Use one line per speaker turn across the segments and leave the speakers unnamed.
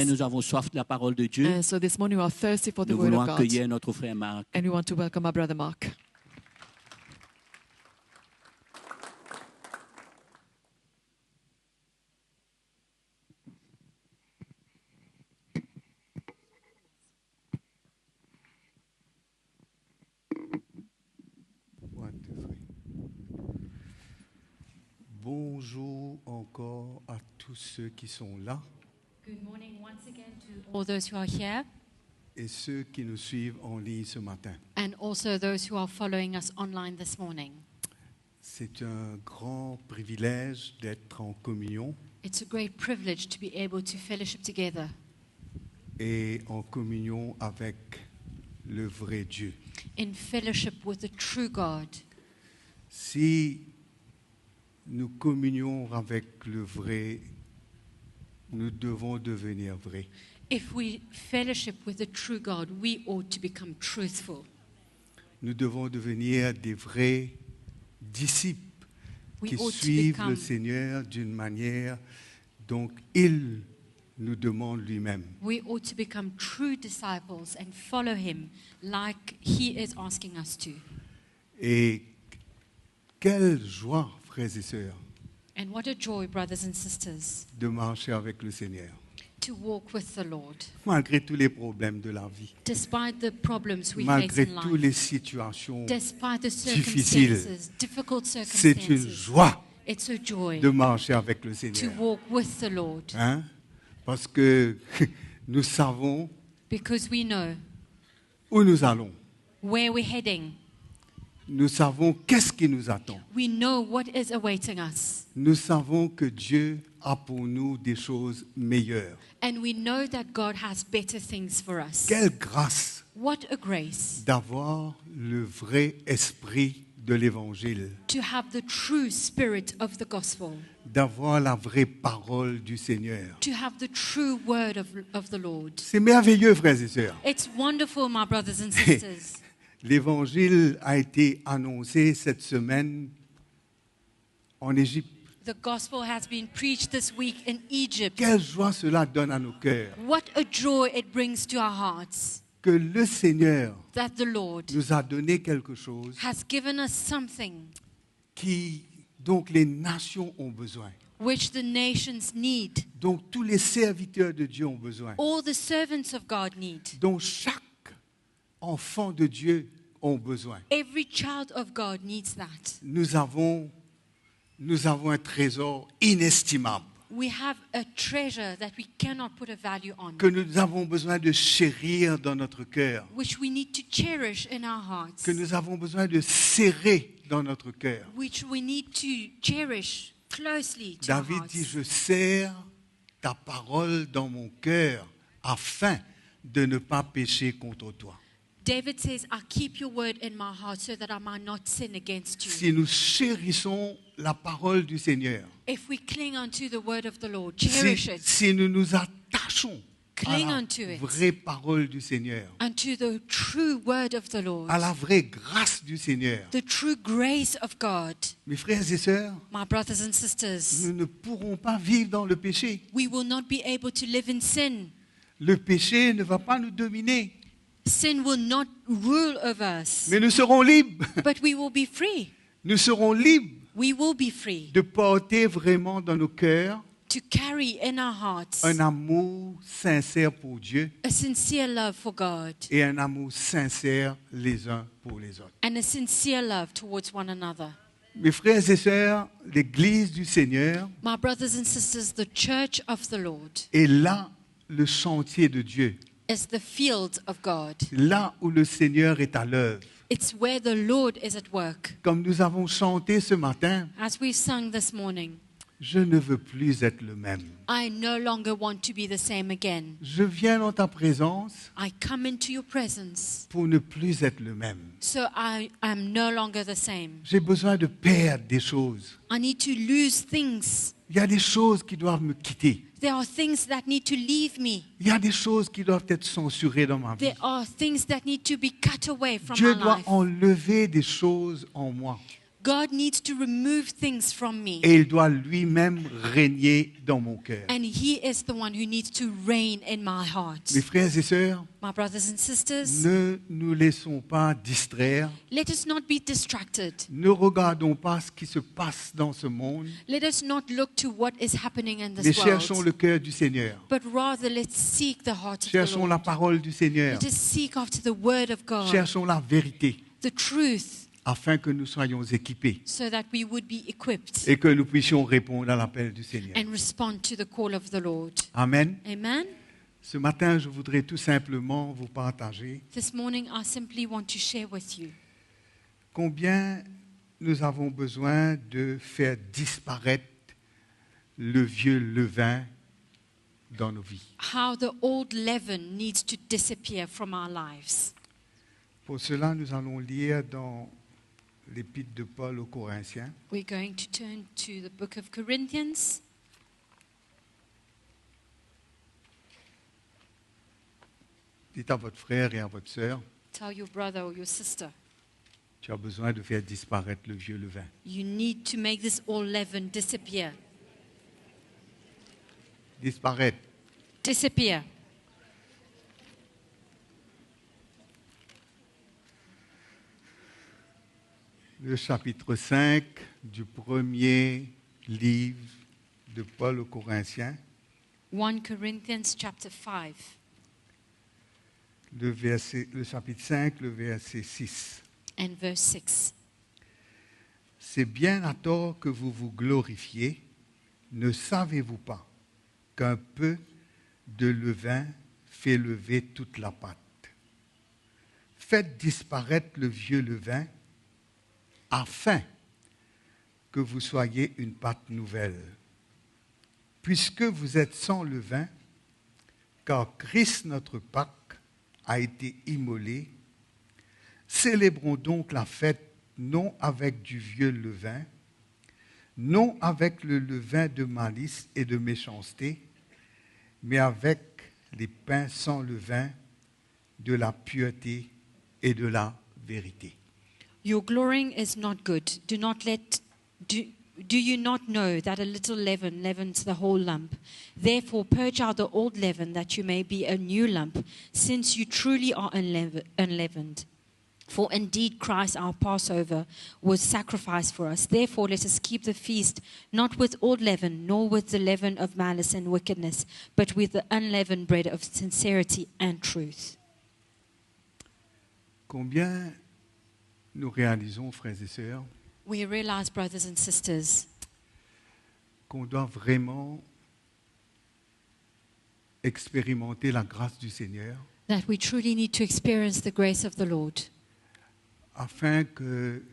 Nous avons soif de la parole de Dieu.
And so this morning we are thirsty for the
Nous
word
voulons
of God.
accueillir notre frère Marc.
And we want to welcome our brother Mark.
Bonjour encore à tous ceux qui sont là
Good morning once again to all those who are here
et ceux qui nous suivent en ligne ce matin.
and also those who are following us online this morning.
C'est un grand privilège d'être en communion
It's a great privilege to be able to fellowship together
et en communion avec le vrai Dieu.
in fellowship with the true God.
Si nous communions avec le vrai, nous devons devenir vrais.
If we fellowship with the true God, we ought to become truthful.
Nous devons devenir des vrais disciples
We
qui
ought to
suivent le
become,
Seigneur d'une manière dont il nous demande lui-même.
we ought to become true disciples and follow him like he is asking us to.
Et quelle joie, frères et sœurs,
And what a joy, brothers and sisters,
de marcher avec le Seigneur,
to walk with the Lord.
malgré tous les problèmes de la vie,
Despite the problems we face
malgré
in
toutes
life,
les situations.
despite the
difficiles.
circumstances, difficult
C'est une
circumstances,
joie
it's a joy
de marcher avec le
to
Seigneur.
walk with the Lord
Hein? Parce que nous savons
because we know
où nous allons.
where we're heading.
Nous savons qu'est-ce qui nous attend.
We know what is awaiting us.
Nous savons que Dieu a pour nous des choses meilleures.
And we know that God has better things for us.
Quelle grâce
What a grace
d'avoir le vrai esprit de l'Évangile,
to have the true spirit of the gospel,
d'avoir la vraie parole du Seigneur.
to have the true word of the Lord.
C'est merveilleux, frères et sœurs.
It's wonderful, my brothers and sisters.
L'Évangile a été annoncé cette semaine en Égypte.
The gospel has been preached this week in Egypt.
Quelle joie cela donne à nos cœurs.
What a joy it brings to our hearts
Que le Seigneur
that the Lord
nous a donné quelque chose
has given us something
dont les nations ont besoin,
which the nations need,
dont tous les serviteurs de Dieu ont besoin,
all the servants of God need.
dont chaque enfant de Dieu ont besoin.
Every child of God needs that.
Nous avons un trésor inestimable
We have a treasure that we cannot put a value on,
que nous avons besoin de chérir dans notre cœur,
which we need to cherish in our hearts,
que nous avons besoin de serrer dans notre cœur.
which we need to cherish closely to our
David
hearts.
dit, je serre ta parole dans mon cœur afin de ne pas pécher contre toi.
David says, I keep your word in my heart so that I might not sin against you.
Si nous chérissons la parole du Seigneur,
If we cling unto the word of the Lord,
si,
cherish it,
si nous nous attachons à
Cling
la
unto it.
vraie parole du Seigneur,
unto the true word of the Lord,
à la vraie grâce du Seigneur,
the true grace of God,
mes frères et sœurs,
my brothers and sisters,
nous ne pourrons pas vivre dans le péché.
we will not be able to live in sin.
Le péché ne va pas nous dominer,
Sin will not rule over us,
mais nous serons libres.
but we will be free.
Nous serons libres
We will be free
de porter vraiment dans nos cœurs
to carry in our hearts
un amour sincère pour Dieu
a sincere love for God
et un amour sincère les uns pour les autres.
and a sincere love towards one another.
Mes frères et sœurs, l'Église du Seigneur
My brothers and sisters, the church of the Lord
est là le chantier de Dieu,
is the field of God.
là où le Seigneur est à l'œuvre.
It's where the Lord is at work.
Comme nous avons chanté ce matin,
As we sung this morning,
je ne veux plus être le même.
I no longer want to be the same again.
Je viens dans ta présence
I come into your presence,
pour ne plus être le même.
so I am no longer the same.
J'ai besoin de perdre des choses.
I need to lose things.
Il y a des choses qui doivent me quitter.
There are things that need to leave me.
Il y a des choses qui doivent être censurées dans ma vie.
There are things that need to be cut away from
Dieu
my
doit
life.
enlever des choses en moi.
God needs to remove things from me.
et il doit lui-même régner dans mon cœur.
And He is the one who needs to reign in my heart.
Mes frères et sœurs,
My brothers and sisters,
ne nous laissons pas distraire.
let us not be distracted.
Ne regardons pas ce qui se passe dans ce monde,
Let us not look to what is happening in
mais
this
cherchons
world,
le cœur du Seigneur.
but rather let's seek the heart of the
Cherchons la
Lord.
parole du Seigneur.
Let us seek after the word of God,
Cherchons la vérité,
the truth,
afin que nous soyons équipés
so that we would be equipped
et que nous puissions répondre à l'appel du Seigneur.
and respond to the call of the Lord.
Amen.
Amen.
Ce matin, je voudrais tout simplement vous partager
This morning, I simply want to share with you
combien nous avons besoin de faire disparaître le vieux levain dans nos vies.
how the old leaven needs to disappear from our lives.
Pour cela, nous allons lire dans l'épître de Paul aux Corinthiens,
We're going to turn to the book of Corinthians.
dites à votre frère et à votre sœur,
Tell your brother or your sister,
tu as besoin de faire disparaître le vieux levain.
you need to make this old leaven disappear.
Disparaître.
Disappear.
Le chapitre 5 du premier livre de Paul aux Corinthiens,
1 Corinthians chapter 5
le chapitre 5, le verset 6.
and verse 6.
C'est bien à tort que vous vous glorifiez, ne savez-vous pas qu'un peu de levain fait lever toute la pâte? Faites disparaître le vieux levain afin que vous soyez une pâte nouvelle. Puisque vous êtes sans levain, car Christ notre Pâque a été immolé, célébrons donc la fête non avec du vieux levain, non avec le levain de malice et de méchanceté, mais avec les pains sans levain de la pureté et de la vérité.
Your glorying is not good. Do you not know that a little leaven leavens the whole lump? Therefore purge out the old leaven, that you may be a new lump, since you truly are unleavened. For indeed Christ our Passover was sacrificed for us. Therefore let us keep the feast not with old leaven, nor with the leaven of malice and wickedness, but with the unleavened bread of sincerity and truth.
Combien nous réalisons, frères et sœurs,
We realize, brothers and sisters,
qu'on doit vraiment expérimenter la grâce du Seigneur
that we truly need to experience the grace of the Lord,
afin que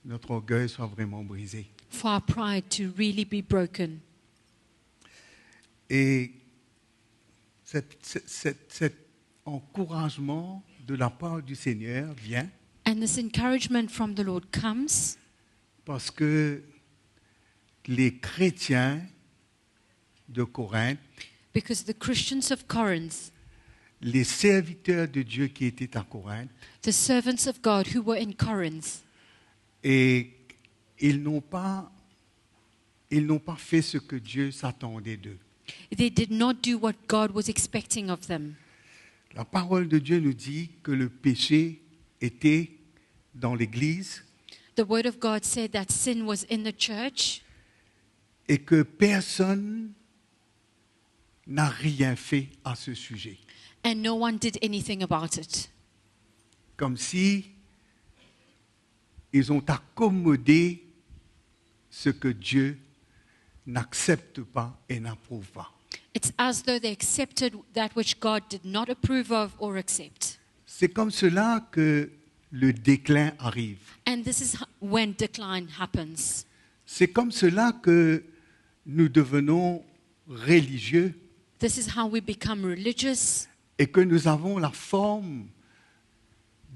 notre orgueil soit vraiment brisé.
for our pride to really be broken.
Et cet encouragement de la part du Seigneur vient
And this encouragement from the Lord comes
parce que les chrétiens de Corinthe,
because the Christians of Corinth,
les serviteurs de Dieu qui étaient à Corinthe,
the servants of God who were in Corinth,
et ils n'ont pas fait ce que Dieu s'attendait d'eux.
they did not do what God was expecting of them.
La parole de Dieu nous dit que le péché était dans l'Église
The word of God said that sin was in the church
et que personne n'a rien fait à ce sujet.
and no one did anything about it.
Comme si ils ont accommodé ce que Dieu n'accepte pas et n'approuve pas.
It's as though they accepted that which God did not approve of or accept.
C'est comme cela que le déclin arrive.
And this is when decline happens.
C'est comme cela que nous devenons religieux
This is how we become religious
et que nous avons la forme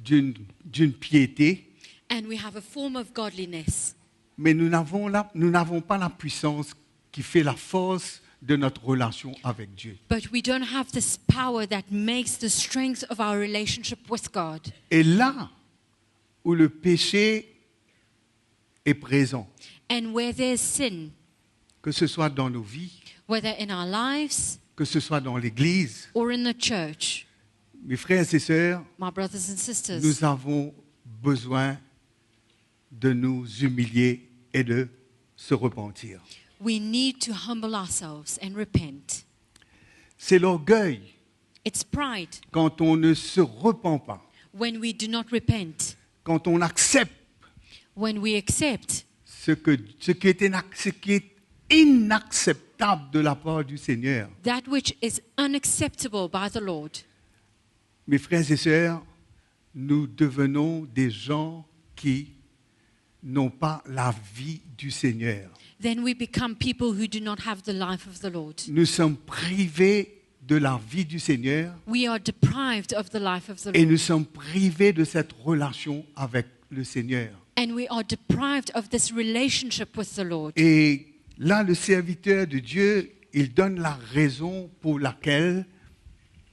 d'une piété,
and we have a form of godliness.
mais nous n'avons pas la puissance qui fait la force de notre relation avec Dieu.
But we don't have this power that makes the strength of our relationship with God.
Et là, où le péché est présent,
And where there's sin,
que ce soit dans nos vies,
whether in our lives
que ce soit dans l'Église,
or in the church,
mes frères et sœurs,
my brothers and sisters,
nous avons besoin de nous humilier et de se repentir.
we need to humble ourselves and repent.
C'est l'orgueil
It's pride
quand on ne se repent pas,
when we do not repent,
quand on accepte
when we accept
ce qui est inacceptable de la part du Seigneur.
that which is unacceptable by the Lord.
Mes frères et sœurs, nous devenons des gens qui n'ont pas la vie du Seigneur.
Then we become people who do not have the life of the Lord.
Nous sommes privés de la vie du Seigneur
We are deprived of the life of the
et
Lord.
nous sommes privés de cette relation avec le Seigneur.
And we are deprived of this relationship with the Lord.
Et là, le serviteur de Dieu, il donne la raison pour laquelle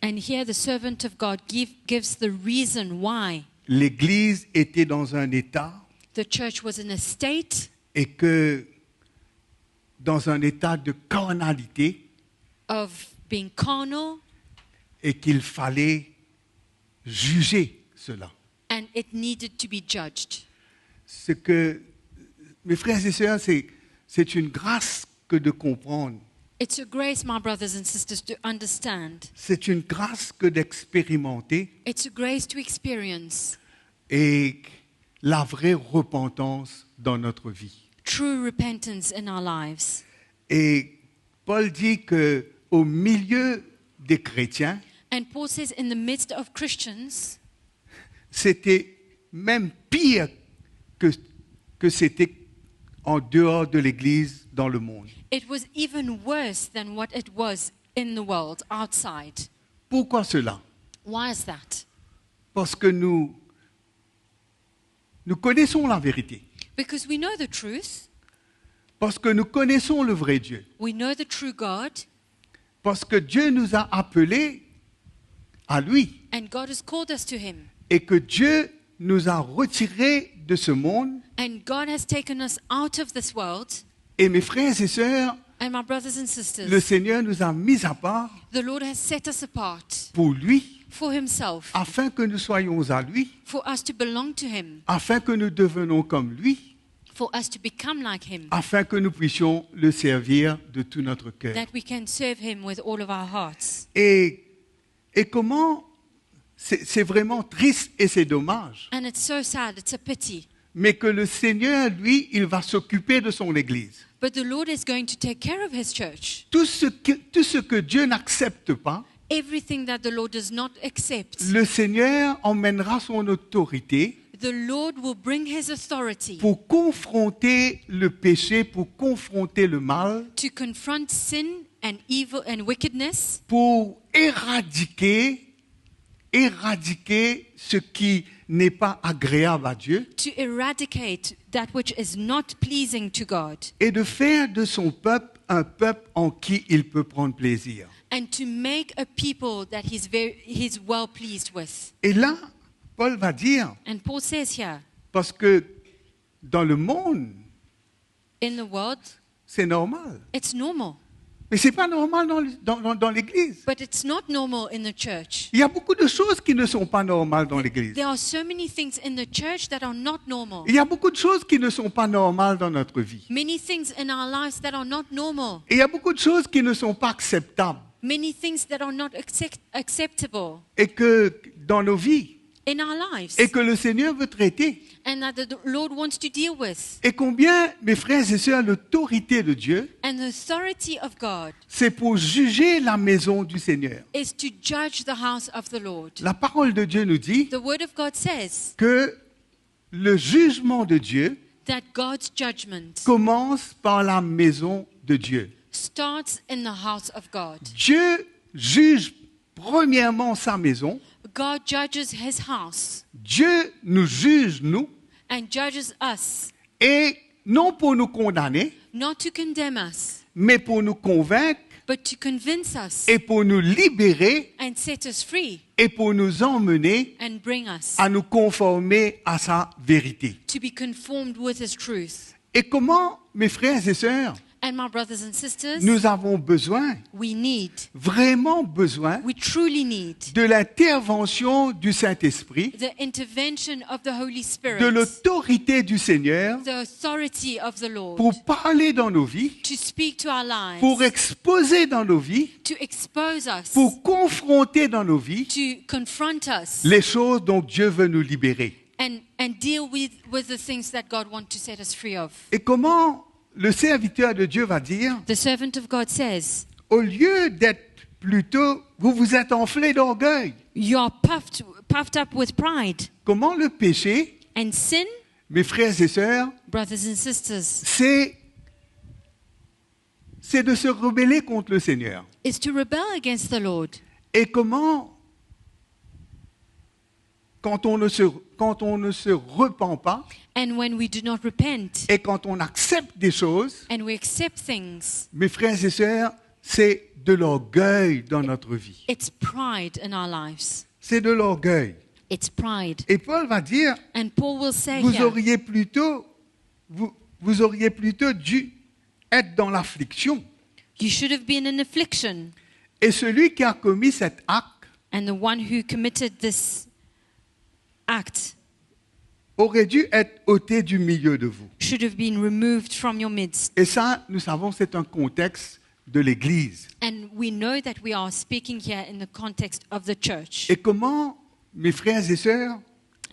And here the servant of God gives the reason why
l'Église était dans un état
the church was in a state
et que dans un état de carnalité
of being carnal,
et qu'il fallait juger cela.
and it needed to be judged.
Ce que, mes frères et sœurs, c'est une grâce que de comprendre.
It's a grace, my brothers and sisters, to understand.
C'est une grâce que d'expérimenter
It's a grace to experience
et la vraie repentance dans notre vie.
true repentance in our lives.
Et Paul dit que au milieu des chrétiens,
And Paul says in the midst of Christians,
c'était même pire que c'était en dehors de l'Église dans le monde.
it was even worse than what it was in the world outside.
Pourquoi cela?
Why is that?
Parce que nous connaissons la vérité.
Because we know the truth,
Parce que nous connaissons le vrai Dieu.
we know the true God,
Parce que Dieu nous a appelés à lui.
and God has called us to Him.
Et que Dieu nous a retirés de ce monde.
And God has taken us out of this world.
Et mes frères et sœurs,
And my brothers and
le
sisters,
Seigneur nous a mis à part
the Lord has set us apart
pour lui,
for Himself,
afin que nous soyons à lui,
for us to belong to Him,
afin que nous devenions comme lui,
for us to become like Him,
afin que nous puissions le servir de tout notre cœur.
that we can serve Him with all of our hearts.
Et comment, c'est vraiment triste et c'est dommage,
And it's so sad, it's a pity.
mais que le Seigneur, lui, il va s'occuper de son Église.
But the Lord is going to take care of His church.
Tout ce que Dieu n'accepte pas,
Everything that the Lord does not accept,
le Seigneur emmènera son autorité
the Lord will bring His authority
pour confronter le péché, pour confronter le mal,
to confront sin and evil and wickedness,
pour éradiquer ce qui n'est pas agréable à Dieu
to eradicate that which is not pleasing to God,
et de faire de son peuple un peuple en qui il peut prendre plaisir.
and to make a people that He's well pleased with.
Et là, Paul va dire,
And Paul says here,
parce que dans le monde,
in the world,
c'est normal.
it's normal,
Mais ce n'est pas normal dans l'Église.
but it's not normal in the church.
Il y a beaucoup de choses qui ne sont pas normales dans l'Église.
There are so many things in the church that are not normal.
Il y a beaucoup de choses qui ne sont pas normales dans notre vie.
Many things in our lives that are not normal.
Et il y a beaucoup de choses qui ne sont pas acceptables.
Many things that are not acceptable
Et que dans nos vies,
in our lives.
et que le Seigneur veut traiter.
And that the Lord wants to deal with.
Et combien, mes frères et sœurs, l'autorité de Dieu,
And the authority of God
c'est pour juger la maison du Seigneur.
is to judge the house of the Lord.
La parole de Dieu nous dit
The word of God says
que le jugement de Dieu
that God's judgment
commence par la maison de Dieu.
starts in the house of God.
Dieu juge premièrement sa maison.
God judges His house
Dieu nous juge, nous,
and judges us,
et non pour nous condamner,
not to condemn us,
mais pour nous convaincre
but to convince us
et pour nous libérer
and set us free
et pour nous emmener
and bring us
à nous conformer à sa vérité.
to be conformed with His truth.
Et comment, mes frères et sœurs,
And my brothers and sisters,
nous avons besoin,
we need,
vraiment besoin,
we truly need
de l'intervention du Saint-Esprit,
the intervention of the Holy Spirit,
de l'autorité du Seigneur
the authority of the Lord,
pour parler dans nos vies,
to speak to our lives,
pour exposer dans nos vies,
to expose us,
pour confronter dans nos vies
to confront us,
les choses dont Dieu veut nous libérer.
and deal with the things that God wants to set us free of.
Et comment le serviteur de Dieu va dire,
The servant of God says,
au lieu d'être plutôt, vous vous êtes enflé d'orgueil.
you are puffed up with pride.
Comment le péché,
And sin,
mes frères et sœurs,
brothers and sisters,
c'est de se rebeller contre le Seigneur.
is to rebel against the Lord.
Et comment, quand on ne se repent pas,
And when we do not repent
et quand on accepte des choses,
and we accept things,
mes frères et sœurs, c'est de l'orgueil dans notre vie.
it's pride in our lives.
C'est de l'orgueil.
It's pride.
Et Paul va dire,
And Paul will say
vous
here,
auriez plutôt dû être dans l'affliction.
you should have been in affliction.
Et celui qui a commis cet acte
And the one who committed this act
aurait dû être ôté du milieu de vous.
should have been removed from your midst.
Et ça, nous savons, c'est un contexte de l'Église.
And we know that we are speaking here in the context of the church.
Et comment, mes frères et sœurs,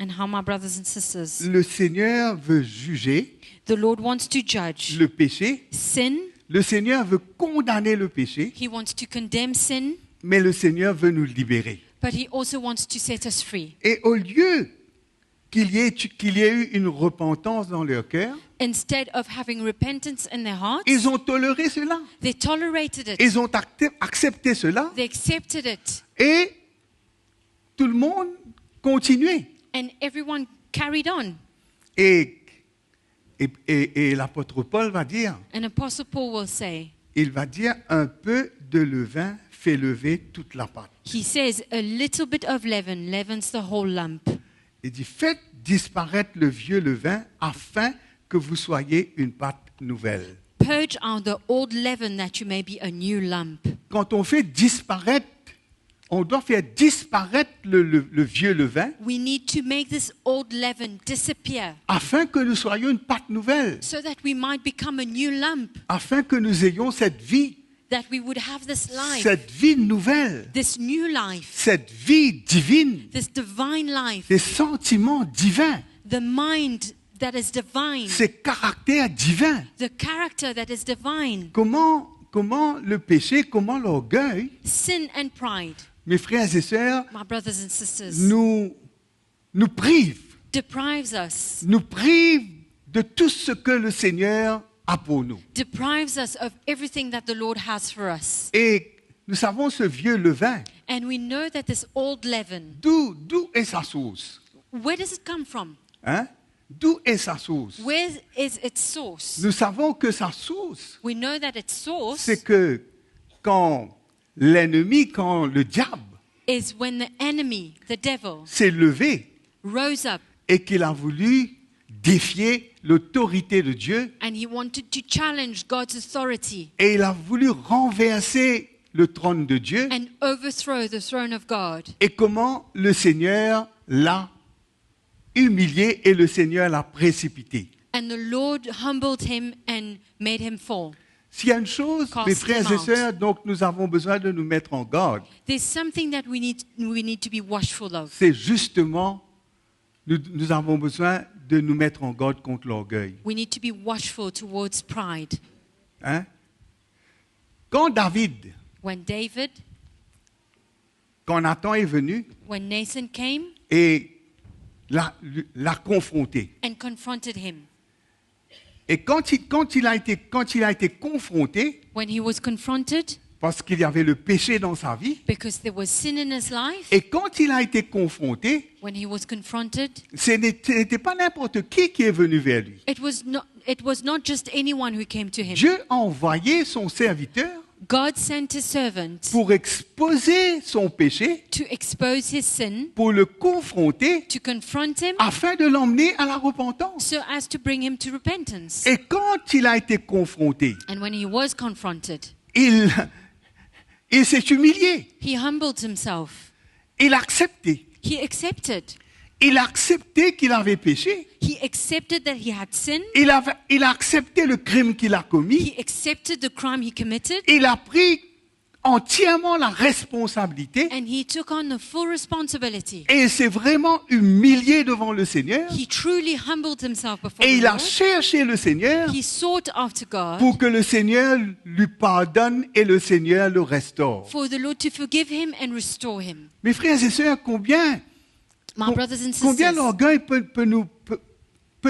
And how, my brothers and sisters,
le Seigneur veut juger
the Lord wants to judge
le péché,
sin.
le Seigneur veut condamner le péché,
He wants to condemn sin,
mais le Seigneur veut nous libérer.
but He also wants to set us free.
Et au lieu qu'il y ait eu une repentance dans leur cœur,
Instead of having repentance in their hearts,
ils ont toléré cela.
they tolerated it.
Ils ont accepté cela
They accepted it.
et tout le monde continuait.
And everyone carried on.
Et l'apôtre Paul va dire,
And Apostle Paul will say,
il va dire, un peu de levain fait lever toute la pâte.
he says, a little bit of leaven leavens the whole lump.
Il dit, faites disparaître le vieux levain afin que vous soyez une pâte nouvelle.
Purge out the old leaven that you may be a new lump.
Quand on fait disparaître, on doit faire disparaître le vieux levain
We need to make this old leaven disappear
afin que nous soyons une pâte nouvelle,
so that we might become a new lump,
afin que nous ayons cette vie nouvelle,
this new life,
cette vie divine,
this divine life,
ces sentiments divins,
the mind that is divine,
ces caractères divins.
the character that is divine.
Comment le péché, comment l'orgueil,
Sin and pride,
mes frères et sœurs,
my brothers and sisters,
nous prive
deprives
de tout ce que le Seigneur a pour nous.
us of everything that the Lord has for us.
Et nous savons ce vieux levain,
And we know that this old leaven,
d'où est sa source?
where does it come from?
Hein? D'où est sa source?
Where is its source?
Nous savons que sa source,
We know that its source
c'est que quand le diable
is when the enemy, the devil,
s'est levé
rose up
et qu'il a voulu défier l'autorité de Dieu
and he wanted to challenge God's authority
et il a voulu renverser le trône de Dieu.
and overthrow the throne of God.
Et comment le Seigneur l'a humilié et le Seigneur l'a précipité.
And the Lord humbled him and made him fall.
S'il y a une chose,
Cast
mes frères
him
et
out.
sœurs, donc nous avons besoin de nous mettre en garde,
There's something that we need to be watchful of.
c'est justement, nous avons besoin de nous mettre en garde contre l'orgueil.
We need to be watchful towards pride.
Hein? Quand Nathan est venu
When Nathan came
et l'a confronté.
and confronted him,
Et quand il a été confronté,
when he was confronted
parce qu'il y avait le péché dans sa vie,
because there was sin in his life,
et quand il a été confronté,
when he was confronted,
ce n'était pas n'importe qui est venu vers lui.
it was not just anyone who came to him.
Dieu a envoyé son serviteur
God sent his servant
pour exposer son péché,
to expose his sin,
pour le confronter,
to confront him,
afin de l'emmener à la repentance.
so as to bring him to repentance.
Et quand il a été confronté,
And when he was confronted,
il s'est humilié,
he humbled himself.
il a accepté.
He accepted.
Il a accepté qu'il avait péché.
He accepted that he had sinned.
Il a accepté le crime qu'il a commis.
He accepted the crime he committed.
Il a pris entièrement la responsabilité
And he took on the full responsibility.
et il s'est vraiment humilié devant le Seigneur.
He truly humbled himself before
Et
the
il a
Lord.
cherché le Seigneur
He sought after God
pour que le Seigneur lui pardonne et le Seigneur le restaure.
for the Lord to forgive him and restore him.
Mes frères et sœurs, combien
Brothers and
Combien
sisters,
l'orgueil peut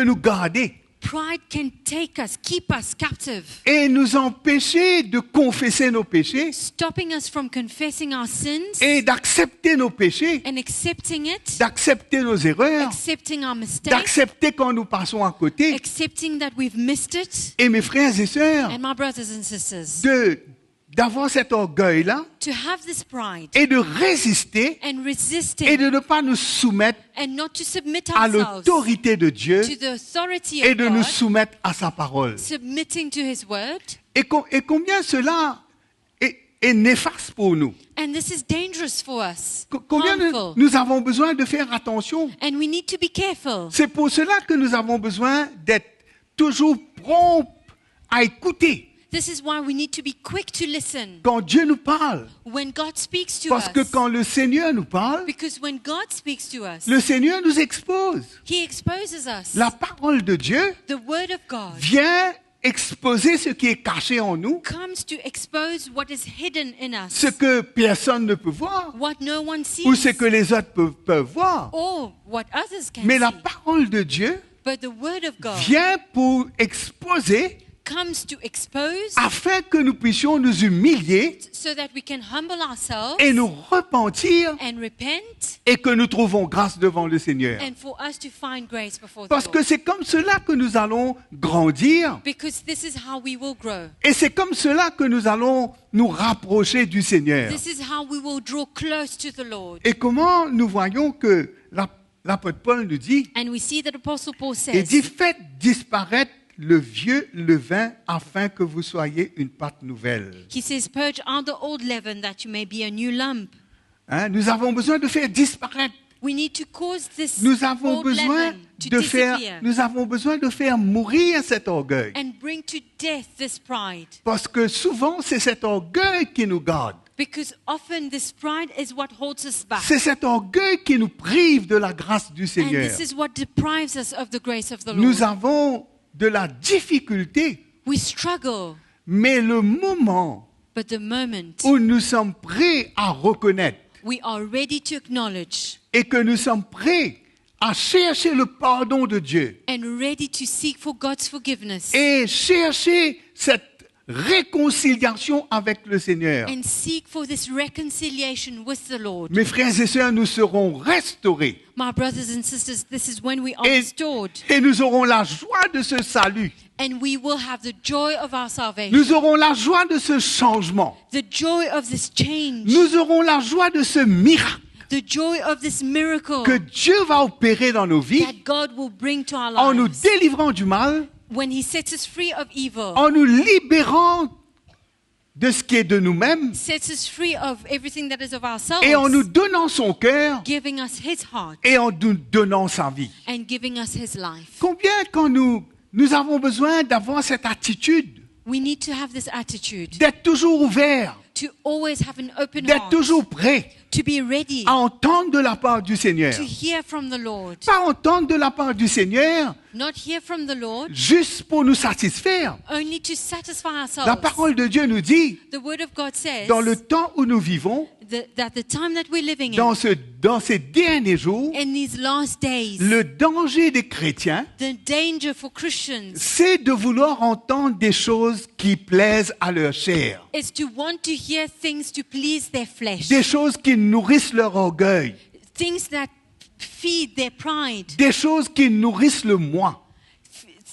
nous garder
pride can take us, keep us captive,
et nous empêcher de confesser nos péchés
stopping us from confessing our sins
et d'accepter nos péchés,
and accepting it,
d'accepter nos erreurs,
accepting our mistakes,
d'accepter quand nous passons à côté.
accepting that we've missed it.
Et mes frères et sœurs,
And my brothers and sisters,
d'avoir cet orgueil-là
to have this pride
et de résister
and
et
resisting
de ne pas nous soumettre
and not to submit
à
ourselves
l'autorité de Dieu
to the authority
et
of
de nous
God,
soumettre à sa parole.
submitting to his word.
Et combien cela est néfaste pour nous.
And this is dangerous for us,
Combien
harmful.
nous avons besoin de faire attention.
And we need to be careful.
C'est pour cela que nous avons besoin d'être toujours prompts à écouter
This is why we need to be quick to listen
quand Dieu nous parle.
when God speaks to
Parce que
us.
quand le Seigneur nous parle,
Because when God speaks to us,
le Seigneur nous expose.
he exposes us.
La parole de Dieu
The word of God
vient exposer ce qui est caché en nous,
comes to expose what is hidden in us,
ce que personne ne peut voir
what no one sees,
ou ce que les autres peuvent voir.
or what others can
Mais la
see.
parole de Dieu
But the word of God
vient pour exposer
comes to expose
afin que nous puissions nous humilier
so that we can humble ourselves
et nous repentir
and repent,
et que nous trouvons grâce devant le Seigneur.
and for us to find grace before the
Parce que
Lord.
c'est comme cela que nous allons grandir
Because this is how we will grow.
et c'est comme cela que nous allons nous rapprocher du Seigneur.
This is how we will draw close to the Lord.
Et comment nous voyons que l'apôtre Paul nous dit,
And we see that Apostle Paul
il dit,
says,
faites disparaître le vieux levain afin que vous soyez une pâte nouvelle.
he says, purge out the old leaven that you may be a new lump.
Hein, nous avons besoin de faire disparaître.
We need to cause this
Nous avons
old
besoin
leaven to disappear
de faire mourir cet orgueil.
and bring to death this pride.
Parce que souvent, c'est cet orgueil qui nous garde.
Because often this pride is what holds us back.
C'est cet orgueil qui nous prive de la grâce du
And
Seigneur.
this is what deprives us of the grace of the Lord.
Nous avons de la difficulté,
We struggle,
mais le moment
but the moment
où nous sommes prêts à reconnaître
we are ready to acknowledge
et que nous sommes prêts à chercher le pardon de Dieu
and ready to seek for God's forgiveness
et chercher cette réconciliation avec le Seigneur.
and seek for this reconciliation with the Lord.
Mes frères et sœurs, nous serons restaurés
My brothers and sisters, this is when we are
et,
restored
et nous aurons la joie de ce salut.
and we will have the joy of our salvation,
Nous aurons la joie de ce changement.
the joy of this change,
Nous aurons la joie de ce miracle
the joy of this miracle
que Dieu va opérer dans nos vies
that God will bring to our
en nous
lives
délivrant du mal,
when He sets us free of evil,
en nous libérant de ce qui est de nous-mêmes
sets us free of everything that is of
et en nous
ourselves,
donnant son cœur
giving us His heart
et en nous donnant sa vie.
and giving us His life.
Combien quand nous avons besoin d'avoir cette attitude,
We need to have this attitude,
d'être toujours ouvert,
to always have an open
d'être
heart,
toujours prêt
to be ready
à entendre de la part du Seigneur.
to hear from the Lord,
Pas entendre de la part du Seigneur
not hear from the Lord
juste pour nous satisfaire.
only to satisfy
La
ourselves.
parole de Dieu nous dit,
The Word of God says
dans le temps où nous vivons,
that the time that we're living
dans
in
ces derniers jours,
these last days,
le danger des chrétiens,
the danger for Christians
c'est de vouloir entendre des choses qui plaisent à leur chair,
is to want to hear things to please their flesh,
des choses qui nourrissent leur orgueil,
things that feed their pride,
des choses qui nourrissent le moi.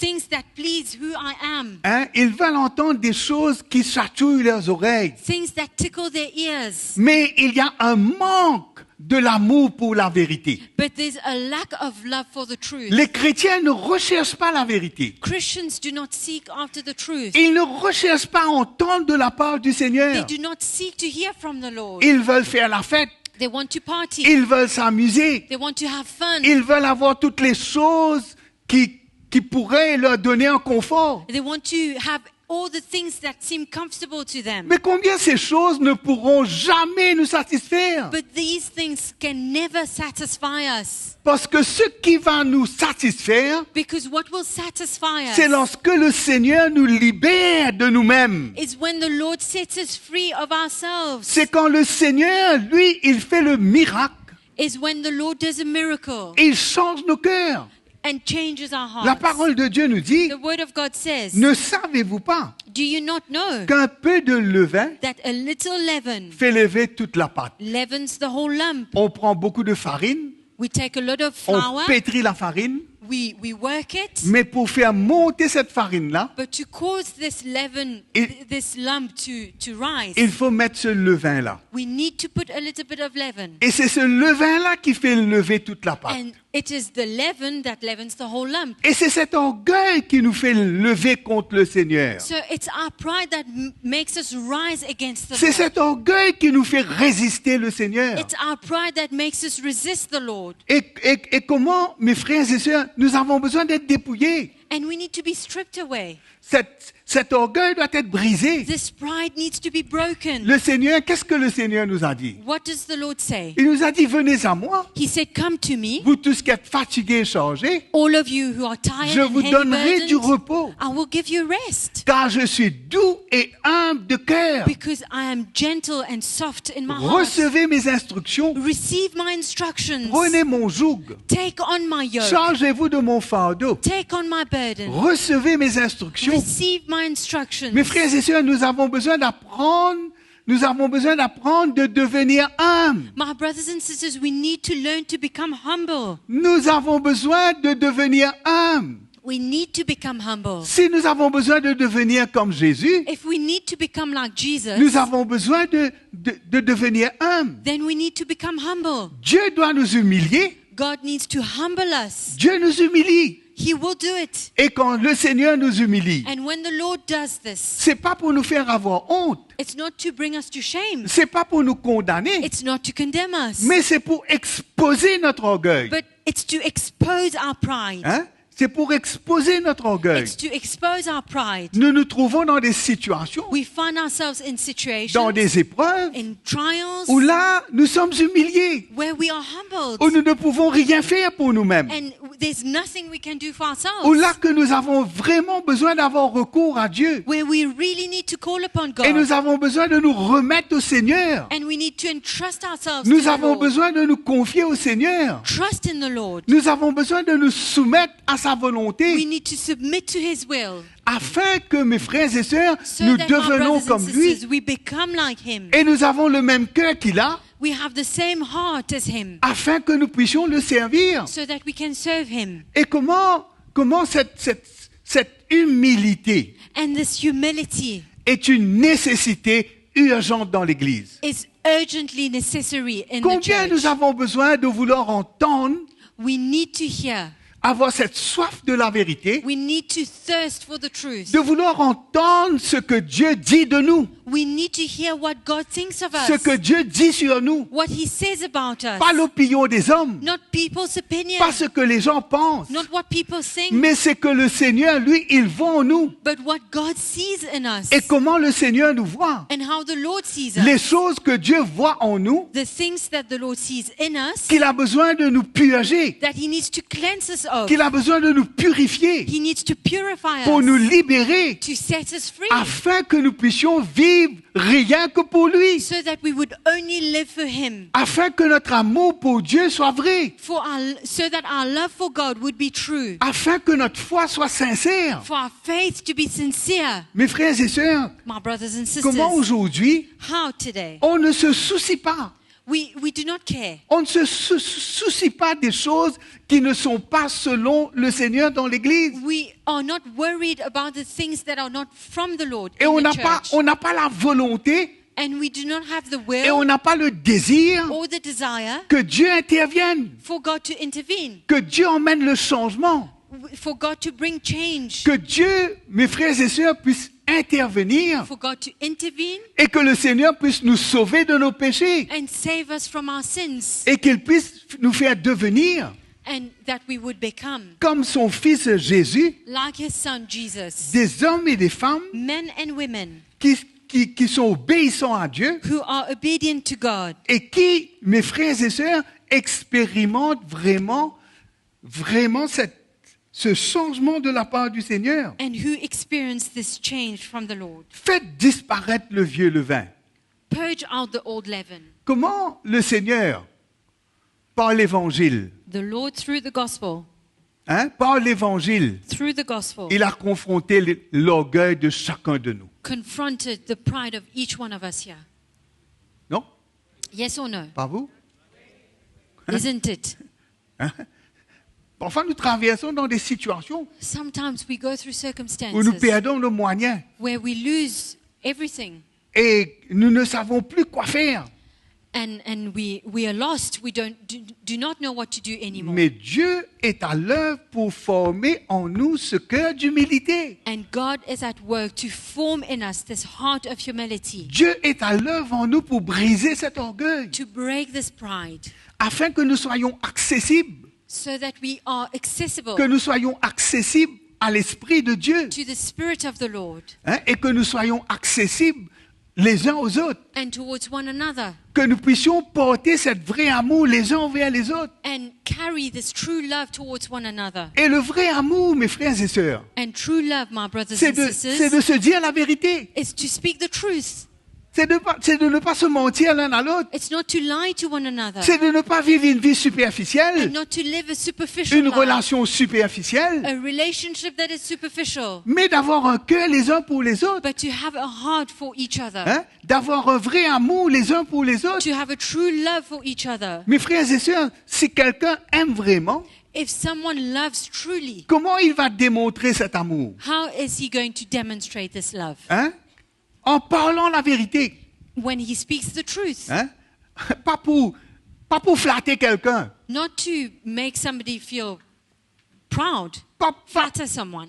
things that please who I am,
Hein? Ils veulent entendre des choses qui chatouillent leurs oreilles.
things that tickle their ears.
Mais il y a un manque de l'amour pour la vérité.
But there's a lack of love for the truth.
Les chrétiens ne recherchent pas la vérité.
Christians do not seek after the truth.
Ils ne recherchent pas à entendre de la part du
They
Seigneur.
do not seek to hear from the Lord.
Ils veulent faire la fête.
They want to party.
Ils veulent s'amuser.
They want to have fun.
Ils veulent avoir toutes les choses qui pourraient leur donner un confort.
They want to have all the things that seem comfortable to them.
Mais combien ces choses ne pourront jamais nous satisfaire?
But these things can never satisfy us.
Parce que ce qui va nous satisfaire,
Because what will satisfy us
c'est lorsque le Seigneur nous libère de nous-mêmes.
is when the Lord sets us free of ourselves.
C'est quand le Seigneur, lui, il fait le miracle.
Is when the Lord does a miracle
Il change nos cœurs.
and changes our hearts.
La parole de Dieu nous dit,
The word of God says,
ne savez-vous pas
do you not know
qu'un peu de levain
that a little leaven
fait lever toute la pâte?
leavens the whole lump?
On prend beaucoup de farine,
We take a lot of
on
flour,
pétrit la farine,
we work it,
mais pour faire monter cette farine-là,
but to cause this leaven,
Il-
this lump to rise,
il faut mettre ce levain-là.
we need to put a little bit of leaven.
Et c'est ce levain-là qui fait lever toute la pâte.
And it is the leaven that leavens the whole lump.
Et c'est cet orgueil qui nous fait lever contre le Seigneur.
So it's our pride that makes us rise against the
C'est
Lord.
cet orgueil qui nous fait résister le Seigneur.
It's our pride that makes us resist the Lord.
Et comment, mes frères et sœurs, nous avons besoin d'être dépouillés.
And we need to be stripped away.
Cet orgueil doit être brisé.
This pride needs to be broken.
Le Seigneur, qu'est-ce que le Seigneur nous a dit?
What does the Lord say?
Il nous a dit, venez à moi,
He said, come to me,
vous tous qui êtes fatigués et chargés,
all of you who are tired
je
and
vous
heavy
donnerai du
burdened,
repos.
I will give you rest.
Car je suis doux et humble de cœur.
Because I am gentle and soft in my heart.
Recevez mes instructions,
Receive my instructions.
prenez mon joug,
Take on my yoke.
chargez-vous de mon fardeau,
Take on my burden.
recevez mes instructions.
Receive my instructions.
Mes frères et sœurs, nous avons besoin d'apprendre de devenir humbles.
My brothers and sisters, we need to learn to become humble.
Nous avons besoin de devenir humbles.
We need to become humble.
Si nous avons besoin de devenir comme Jésus,
If we need to become like Jesus,
nous avons besoin de devenir humbles.
then we need to become humble.
Dieu doit nous humilier.
God needs to humble us.
Dieu nous humilie.
He will do it.
Et quand le Seigneur nous humilie,
And when the Lord does this,
c'est pas pour nous faire avoir honte.
it's not to bring us to shame.
C'est pas pour nous condamner.
It's not to condemn us.
Mais c'est pour exposer notre orgueil.
But it's to expose our pride.
Hein? C'est pour exposer notre orgueil.
It's to expose our pride.
Nous nous trouvons dans des situations,
We find ourselves in
dans
situations,
des épreuves,
in trials,
où là, nous sommes humiliés,
where we are humbled.
où nous ne pouvons rien faire pour nous-mêmes,
And there's nothing we can do for
où
ourselves.
là que nous avons vraiment besoin d'avoir recours à Dieu.
Where we really need to call upon
Et nous
God.
avons besoin de nous remettre au Seigneur.
And we need to entrust ourselves to
Nous
the
avons
Lord.
besoin de nous confier au Seigneur.
Trust in the Lord.
Nous avons besoin de nous soumettre à sa
We
volonté,
need to submit to His will.
afin que mes frères et sœurs,
So
nous
that my
devenons
brothers and
comme lui.
sisters, we become like Him.
Et nous avons le même cœur qu'il a,
We have the same heart as Him.
afin que nous puissions le servir.
So that we can serve Him.
Et comment cette humilité
And this humility
est une nécessité urgente dans l'Église.
is urgently necessary in the
Combien nous
church.
avons besoin de vouloir entendre,
We need to hear.
avoir cette soif de la vérité,
We need to thirst for the truth.
de vouloir entendre ce que Dieu dit de nous,
We need to hear what God thinks of
ce
us.
que Dieu dit sur nous,
What He says about us.
pas l'opinion des hommes,
Not people's opinion.
pas ce que les gens pensent,
Not what people think.
mais c'est que le Seigneur, lui, il voit en nous.
But what God sees in us.
Et comment le Seigneur nous voit?
And how the Lord sees
Les
us.
choses que Dieu voit en nous,
The things that the Lord sees in us.
qu'il a besoin de nous purger,
That He needs to cleanse us of.
qu'il a besoin de nous purifier
He needs to purify
pour nous
us.
libérer,
To set us free.
afin que nous puissions vivre rien que pour lui,
So that we would only live for Him.
afin que notre amour pour Dieu soit vrai,
So that our love for God would be true.
afin que notre foi soit sincère.
For our faith to be sincere.
Mes frères et sœurs,
My brothers and sisters.
comment aujourd'hui
How today?
on ne se soucie pas
we do not care.
On ne se soucie pas des choses qui ne sont pas selon le Seigneur dans l'Église.
We are not worried about the things that are not from the Lord
Et
in
on
the
n'a
church.
pas la volonté
And we do not have the
et on
will
n'a pas le désir
or the desire
que Dieu intervienne,
for God to intervene,
que Dieu emmène le changement,
for God to bring change,
que Dieu, mes frères et sœurs, puisse intervenir
for God to intervene
et que le Seigneur puisse nous sauver de nos péchés
and save us from our sins,
et qu'il puisse nous faire devenir
and that we would become
comme son Fils Jésus,
like his son Jesus,
des hommes et des femmes
men and women
qui sont obéissants à Dieu
who are obedient to God
et qui, mes frères et sœurs, expérimentent vraiment ce changement de la part du Seigneur.
and who experience this change from the Lord.
Faites disparaître le vieux levain.
Purge out the old leaven.
Comment le Seigneur, par l'Évangile,
The Lord, through the gospel,
par l'Évangile, il a confronté l'orgueil de chacun de nous.
confronted the pride of each one of us here.
Non?
Yes or no?
Pas vous?
Isn't it?
Parfois, nous traversons dans des situations
Sometimes we go through
où nous
circumstances
perdons nos moyens
where we lose everything
et nous ne savons plus quoi faire.
and we are lost. We do not know what to do anymore.
Mais Dieu est à l'œuvre pour former en nous ce cœur d'humilité.
And God is at work to form in us this heart of humility,
Dieu est à l'œuvre en nous pour briser cet orgueil,
to break this pride,
afin que nous soyons accessibles,
so that we are accessible
que nous soyons accessibles à l'Esprit de Dieu,
to the Spirit of the Lord
et que nous soyons accessibles les uns aux autres,
and towards one another,
que nous puissions porter cet vrai amour les uns envers les autres.
and carry this true love towards one another.
Et le vrai amour, mes frères et sœurs,
And true love, my brothers
c'est
and
de
sisters,
se dire la vérité.
is to speak the truth.
C'est de ne pas se mentir l'un à l'autre.
It's not to lie to one another,
C'est de ne pas vivre une vie
and
superficielle,
not to live a superficial
une
life,
relation superficielle,
a relationship that is superficial,
mais d'avoir un cœur les uns pour les autres,
but to have a heart for each other,
d'avoir un vrai amour les uns pour les autres.
to have a true love for each other.
Mes frères et sœurs, si quelqu'un aime vraiment,
If someone loves truly,
comment il va démontrer cet amour?
how is he going to demonstrate this love?
En parlant la vérité.
When he speaks the truth,
Pas pour flatter quelqu'un.
not to make somebody feel proud,
Pas
flatter someone,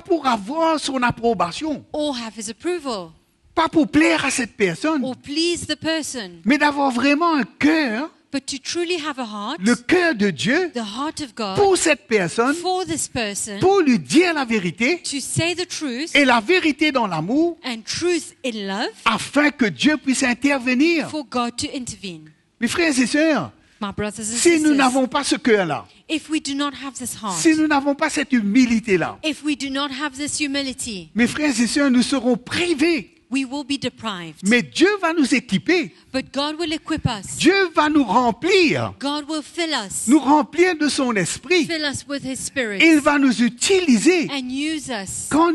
pour avoir son approbation.
or have his approval,
Pas pour plaire à cette personne.
or please the person,
Mais d'avoir vraiment un cœur,
but to truly have a heart,
le cœur de Dieu,
the heart of God,
pour cette personne,
for this person,
pour lui dire la vérité,
to say the truth,
et la vérité dans l'amour,
and truth in love,
afin que Dieu puisse intervenir.
for God to intervene.
Mes frères et sœurs,
My brothers and
si nous
sisters,
n'avons pas ce cœur-là,
if we do not have this heart,
si nous n'avons pas cette humilité-là,
if we do not have this humility,
mes frères et sœurs, nous serons privés.
we will be deprived.
Mais Dieu va nous équiper.
But God will equip us.
Dieu va nous remplir,
God will fill us.
nous remplir de son esprit.
Fill us with His Spirit.
Il va nous utiliser
And use us.
quand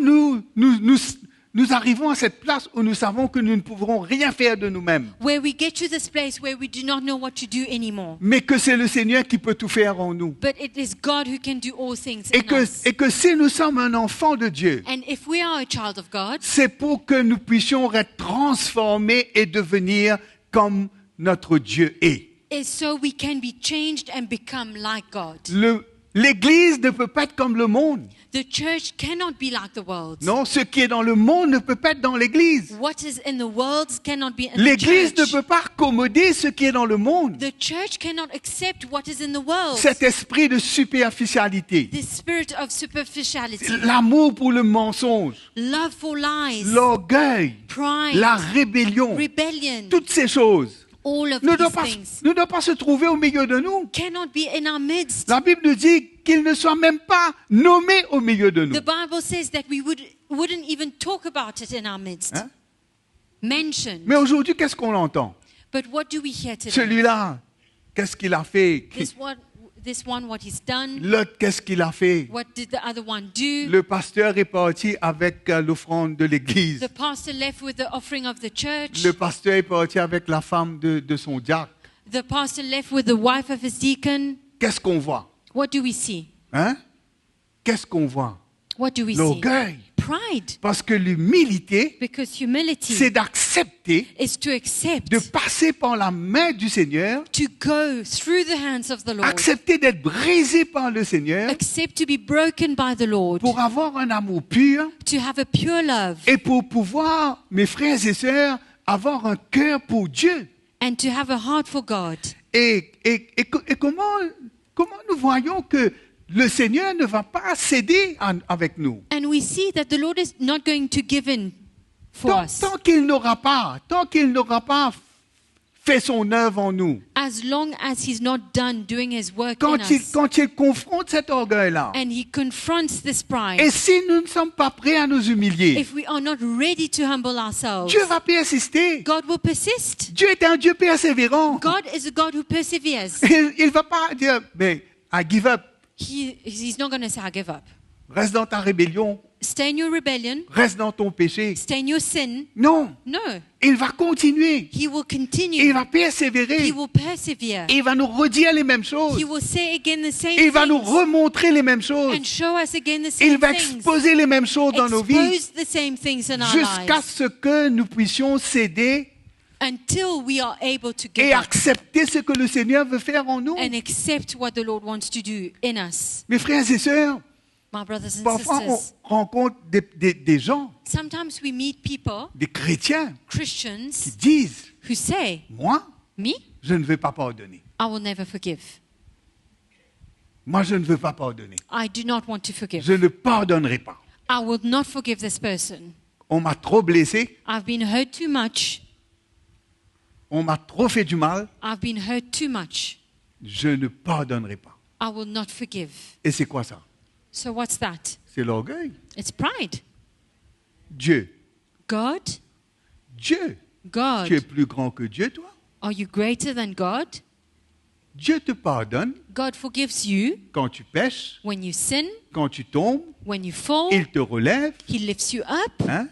nous arrivons à cette place où nous savons que nous ne pourrons rien faire de nous-mêmes,
Where we get to this place where we do not know what to do anymore.
mais que c'est le Seigneur qui peut tout faire en nous.
But it is God who can do all things
Et
in us.
que si nous sommes un enfant de Dieu,
And if we are a child of God,
c'est pour que nous puissions être transformés et devenir comme notre Dieu est.
is so we can be changed and become like God.
L'Église ne peut pas être comme le monde.
The church cannot be like the world.
Non, ce qui est dans le monde ne peut pas être dans l'Église.
What is in the world cannot be in the
L'Église ne
church.
peut pas accommoder ce qui est dans le monde.
The church cannot accept what is in the world.
Cet esprit de superficialité,
The spirit of superficiality,
l'amour pour le mensonge,
love for lies,
l'orgueil,
pride,
la rébellion,
rebellion,
toutes ces choses
all of
ne
these
doivent pas se trouver au milieu de nous.
cannot be in our midst.
La Bible nous dit qu'ils ne soient même pas nommés au milieu de nous.
The Bible says that we wouldn't even talk about it in our midst.
Hein?
Mentioned.
Mais aujourd'hui, qu'est-ce qu'on entend?
But what do we hear today?
Celui-là, qu'est-ce qu'il a fait?
This one, what he's done.
L'autre, qu'est-ce qu'il a fait?
What did the other one do?
Le pasteur est parti avec l'offrande de l'église.
The pastor left with the offering of the church.
Le pasteur est parti avec la femme de son diacre.
The pastor left with the wife of his deacon.
Qu'est-ce qu'on voit?
What do we see?
Hein? Qu'est-ce qu'on voit?
What do we see?
L'orgueil.
Pride.
Parce que l'humilité,
Because humility
c'est d'accepter
is to accept,
de passer par la main du Seigneur,
to go through the hands of the Lord.
accepter d'être brisé par le Seigneur
Accept to be broken by the Lord.
pour avoir un amour pur
To have a pure love.
et pour pouvoir, mes frères et sœurs, avoir un cœur pour Dieu.
And to have a heart for God.
Et comment nous voyons que le Seigneur ne va pas céder avec nous?
And we see that the Lord is not going to give in for us.
Tant qu'il n'aura pas fait son œuvre en nous,
As long as He's not done doing His work in us.
quand il confronte cet orgueil-là,
And He confronts this pride.
et si nous ne sommes pas prêts à nous humilier,
If we are not ready to humble ourselves,
Dieu va persister.
God will persist.
Dieu est un Dieu persévérant.
God is a God who perseveres.
Il ne va pas dire, mais I give up.
He's not going to say, I give up.
Reste dans ta rébellion,
Stay in your rebellion.
reste dans ton péché.
Stay in your sin.
Non,
No.
il va continuer.
He will continue.
Il va persévérer.
He will persevere.
Il va nous redire les mêmes choses.
He will say again the same
Il va nous
things.
remontrer les mêmes choses.
And show us again the
Il
same
va
things.
exposer les mêmes choses dans nos vies
Expose the same things in our
jusqu'à
lives.
ce que nous puissions céder
Until we are able to
et
give up
accepter ce que le Seigneur veut faire en nous.
and accept what the Lord wants to do in us.
Mes frères et sœurs,
My brothers and
parfois on
sisters,
rencontre des gens,
sometimes we meet people,
des chrétiens, qui
Christians,
disent,
who say,
moi,
me,
je ne veux pas pardonner.
I will never forgive.
Moi, je ne veux pas pardonner.
I do not want to forgive.
Je ne pardonnerai pas.
I will not forgive this person.
On m'a trop blessé,
I've been hurt too much.
on m'a trop fait du mal,
I've been hurt too much.
je ne pardonnerai pas.
I will not forgive.
Et c'est quoi ça?
So what's that?
C'est l'orgueil.
It's pride.
Dieu.
God?
Dieu.
God.
Tu es plus grand que Dieu, toi?
Are you greater than God?
Dieu te pardonne
God forgives you
quand tu pèches,
when you sin,
quand tu tombes,
when you fall.
il te relève,
He lifts you up.
hein?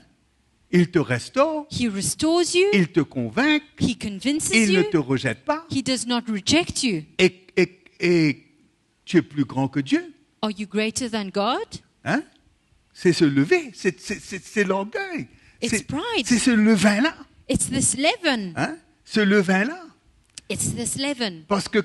Il te restaure,
He restores you.
il te convainc,
He convinces
il ne
you.
te rejette pas.
He does not reject you.
Et tu es plus grand que Dieu.
Are you greater than God?
Hein? C'est se lever, c'est l'orgueil.
It's pride.
C'est ce levain-là.
It's this leaven.
Hein? Ce levain-là.
It's this leaven.
Parce que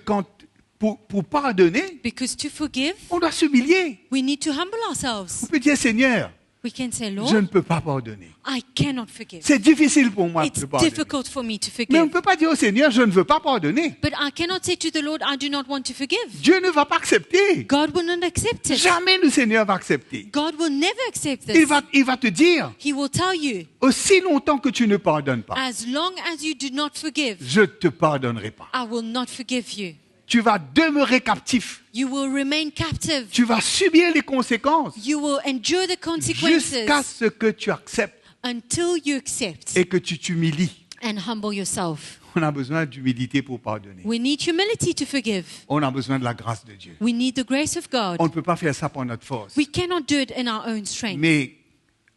pour pardonner,
Because to forgive,
on doit s'humilier.
we need to humble
On
ourselves.
peut dire, Seigneur,
We can say,
je
Lord,
ne peux pas pardonner.
I cannot forgive.
C'est difficile pour moi
It's
de pardonner.
difficult for me to
Mais on ne
forgive.
peut pas dire au Seigneur, je ne veux pas pardonner.
But I cannot say to the Lord, I do not want to forgive.
Dieu ne va pas accepter.
God will not accept it.
Jamais le Seigneur va accepter.
God will never accept
Il
this.
va te dire,
He will tell you,
aussi longtemps que tu ne pardonnes pas,
as long as you do not forgive,
je ne te pardonnerai pas.
I will not forgive you.
Tu vas demeurer captif.
You will remain captive.
Tu vas subir les conséquences
You will endure the
jusqu'à
consequences
ce que tu acceptes
until you accept
et que tu t'humilies.
and humble yourself.
On a besoin d'humilité pour pardonner.
We need humility to forgive.
On a besoin de la grâce de Dieu.
We need the grace of God.
On ne peut pas faire ça par notre force.
We cannot do it in our own strength.
Mais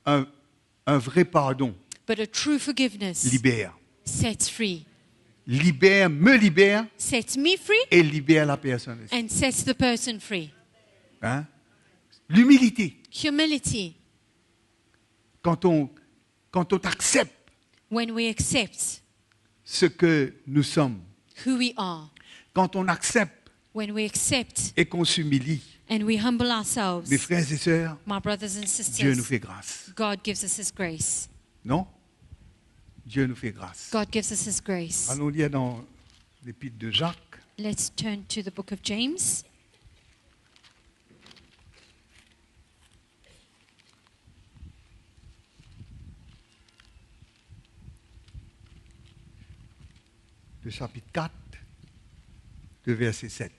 un vrai pardon
But a true forgiveness
libère.
sets free.
Me libère
Sets me free
et libère la personne aussi.
and sets the person free.
Hein? L'humilité.
Humility.
Quand on accepte
When we accept
ce que nous sommes,
who we are.
quand on accepte
When we accept
et qu'on s'humilie,
and we humble ourselves.
mes frères et sœurs,
My brothers and
Dieu nous
sisters,
fait grâce.
God gives us His grace.
Non? Dieu nous fait grâce.
God gives us His grace.
Allons lire dans l'épître de Jacques,
Let's turn to the book of James.
le chapitre 4, le verset 7.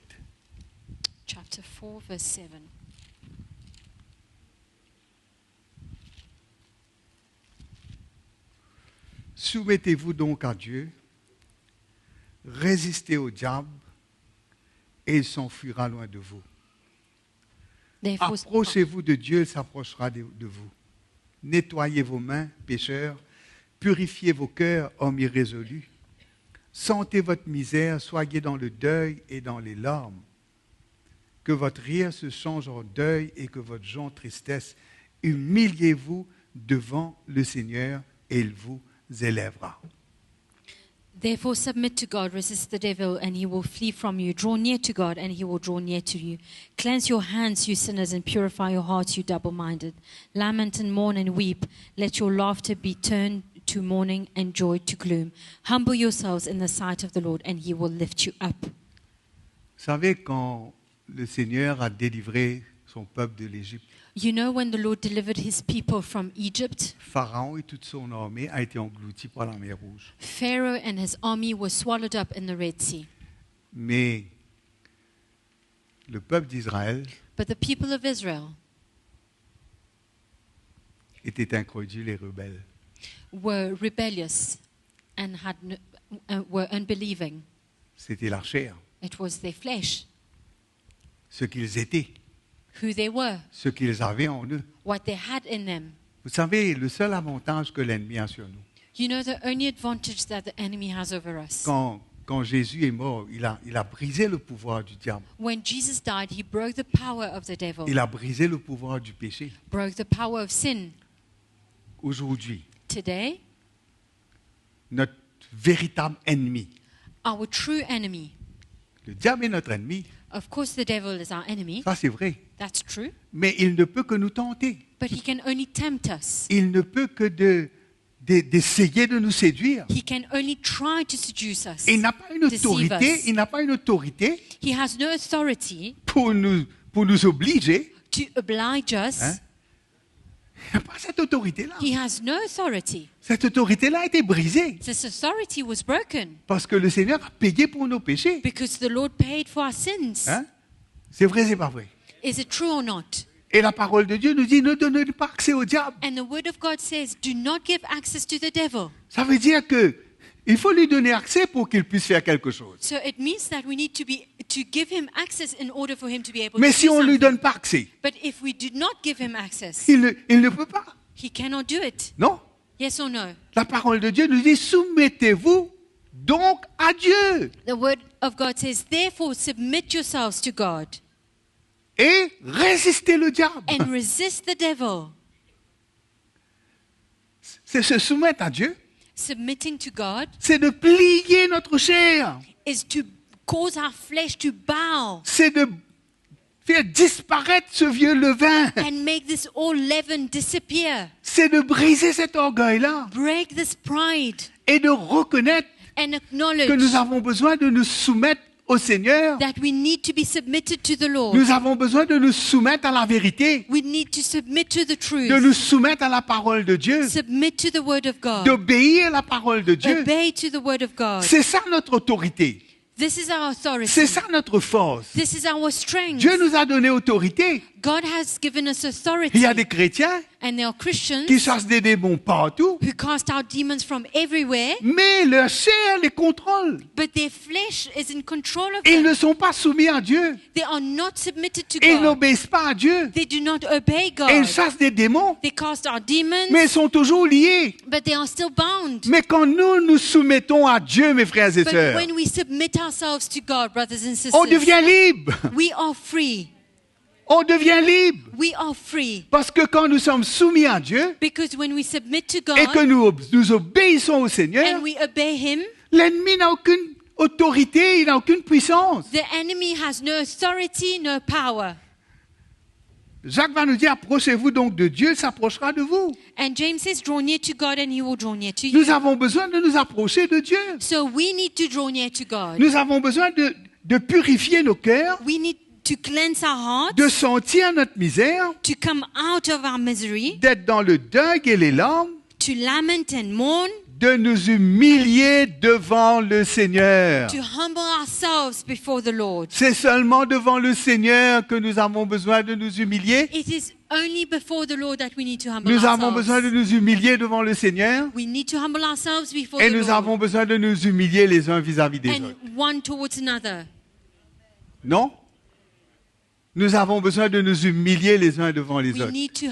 Chapter 4, verse 7.
Soumettez-vous donc à Dieu, résistez au diable, et il s'enfuira loin de vous.
Therefore,
Approchez-vous de Dieu, il s'approchera de vous. Nettoyez vos mains, pécheurs, purifiez vos cœurs, hommes irrésolus. Sentez votre misère, soyez dans le deuil et dans les larmes. Que votre rire se change en deuil et que votre joie en tristesse. Humiliez-vous devant le Seigneur et il vous élèvera.
Therefore submit to God, resist the devil, and he will flee from you. Draw near to God, and he will draw near to you. Cleanse your hands, you sinners, and purify your hearts, you double-minded. Lament and mourn and weep. Let your laughter be turned to mourning and joy to gloom. Humble yourselves in the sight of the Lord, and he will lift you up.
Vous savez, quand le Seigneur a délivré son peuple de l'Égypte,
You know, when the Lord delivered his people from Egypt,
Pharaon et toute son armée a été englouti par la mer Rouge.
Pharaoh and his army were swallowed up in the Red Sea.
Mais le peuple d'Israël
But the people of Israel
était incrédule et rebelle.
were rebellious and were unbelieving.
C'était la chair,
It was their flesh,
ce qu'ils étaient,
who they were,
ce qu'ils avaient en eux.
what they had in them.
Vous savez, le seul avantage que l'ennemi a sur nous,
You know, the only advantage that the enemy has over us.
quand Jésus est mort, il a brisé le pouvoir du diable.
When Jesus died, he broke the power of the devil,
Il a brisé le pouvoir du péché.
broke the power of sin.
Aujourd'hui,
Today,
notre véritable ennemi,
our true enemy,
le diable est notre ennemi,
of course the devil is our enemy,
ça c'est vrai,
that's true,
mais il ne peut que nous tenter.
but he can only tempt us.
Il ne peut que d'essayer de nous séduire.
He can only try to seduce us.
Il n'a pas une
Deceive
autorité,
us.
il n'a pas une autorité
He has no authority
pour nous obliger.
to oblige us.
Hein? Il n'a pas cette autorité-là.
He has no authority.
Cette autorité-là a été brisée
This authority was broken
parce que le Seigneur a payé pour nos péchés.
because the Lord paid for our sins.
Hein? C'est vrai, c'est pas vrai.
Is it true or not?
Et la parole de Dieu nous dit ne donnez pas accès au diable.
And the word of God says, do not give access to the devil.
Ça veut dire que il faut lui donner accès pour qu'il puisse faire quelque chose.
So it means that we need to give him access in order for him to be able
Mais
to
si
do
on ne lui
something.
donne pas accès,
But if we do not give him access,
il ne peut pas.
he cannot do it.
Non.
Yes or no?
La parole de Dieu nous dit soumettez-vous donc à Dieu
The word of God says, therefore submit yourselves to God
et résistez le diable.
and resist the devil.
C'est se soumettre à Dieu,
Submitting to God
c'est de plier notre chair,
is to cause our flesh to bow
c'est de faire disparaître ce vieux levain,
and make this all leaven disappear.
c'est de briser cet orgueil-là
Break this pride
et de reconnaître
and
que
acknowledge
nous avons besoin de nous soumettre au Seigneur.
that we need to be submitted to the Lord.
Nous avons besoin de nous soumettre à la vérité,
We need to submit to the truth.
de nous soumettre à la parole de Dieu,
Submit to the word of God.
d'obéir à la parole de Dieu.
Obey to the word of God.
C'est ça notre autorité,
This is our authority.
c'est ça notre force.
This is our strength.
Dieu nous a donné autorité.
God has given us authority.
Il y a des chrétiens
And there are Christians
qui chassent des démons partout,
who cast out demons from everywhere,
mais leur chair les contrôle.
but their flesh is in control of
Ils
them.
ne sont pas soumis à Dieu.
They are not submitted to
Ils
God.
n'obéissent pas à Dieu.
They do not obey
Et
God.
ils chassent des démons,
They cast out demons,
mais ils sont toujours liés.
but they are still bound.
Mais quand nous nous soumettons à Dieu, mes frères et
But
sœurs,
when we submit ourselves to God, brothers and
on
sisters,
devient libre.
we are free.
On devient libre.
We are free.
Parce que quand nous sommes soumis à Dieu
Because when we submit to
et que
God
nous obéissons au Seigneur,
and we obey Him,
l'ennemi n'a aucune autorité, il n'a aucune puissance.
the enemy has no authority, no power.
Jacques va nous dire, approchez-vous donc de Dieu, il s'approchera de vous.
And James says, draw near to God and He will draw near to you.
Nous avons besoin de nous approcher de Dieu.
So we need to draw near to God.
Nous avons besoin de purifier nos cœurs,
We need to cleanse our hearts,
de sentir notre misère,
to come out of our misery,
d'être dans le deuil et les larmes,
to lament and mourn,
de nous humilier devant le Seigneur.
to humble ourselves before the Lord.
C'est seulement devant le Seigneur que nous avons besoin de nous humilier.
It is only before the Lord that we need to humble
Nous avons besoin de
ourselves.
nous humilier devant le Seigneur
We need to humble ourselves before
et
the
nous
Lord
avons besoin de nous humilier les uns vis-à-vis des
and
autres.
one towards another.
Non? Nous avons besoin de nous humilier les uns devant les
We
autres.
need to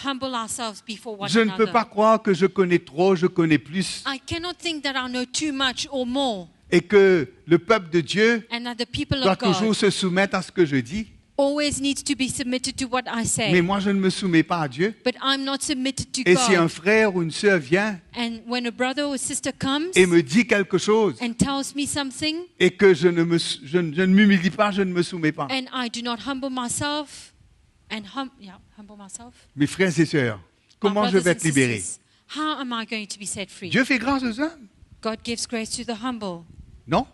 humble ourselves before one
Je ne peux
another.
pas croire que je connais trop, je connais plus,
I cannot think that I know too much or more,
et que le peuple de Dieu
and that the people
doit
of God
toujours se soumettre à ce que je dis.
always needs to be submitted to what I say.
Mais moi, je ne me soumets pas à Dieu.
But I'm not submitted to
Et si un
God.
frère ou une sœur vient
And when a brother or sister comes
et me dit quelque chose,
and tells me something,
et que je ne m'humilie pas, je ne me soumets pas.
and I do not humble myself, humble myself.
Mes frères et sœurs,
my
comment je
brothers
vais
and
être libéré?
sisters, how am I going to be set free?
Dieu fait grâce aux hommes.
God gives grace to the humble
Non.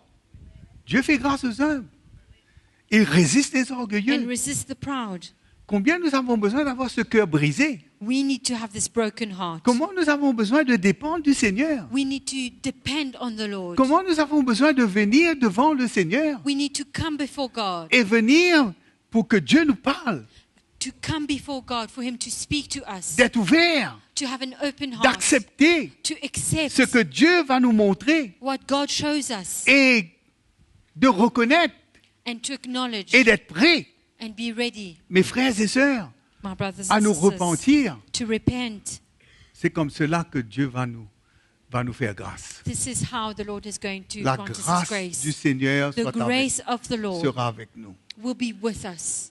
Dieu fait grâce aux hommes. Il résiste les
and
orgueilleux.
resist the proud.
Combien nous avons besoin d'avoir ce cœur brisé?
We need to have this broken heart.
Comment nous avons besoin de dépendre du Seigneur?
We need to depend on the Lord.
Comment nous avons besoin de venir devant le Seigneur
We need to come before God,
et venir pour que Dieu nous parle,
to come before God for Him to speak to us,
d'être ouvert,
to have an open heart,
d'accepter
to accept
ce que Dieu va nous montrer
what God shows us,
et de reconnaître
and to acknowledge
et d'être prêt,
and be ready,
mes frères et sœurs,
my brothers
à
and
nous
sisters,
repentir.
to repent.
C'est comme cela que Dieu va nous faire grâce.
This is how the Lord is going to
La
grant us His
grâce
grace.
du Seigneur
The grace of the Lord
sera avec nous.
will be with us.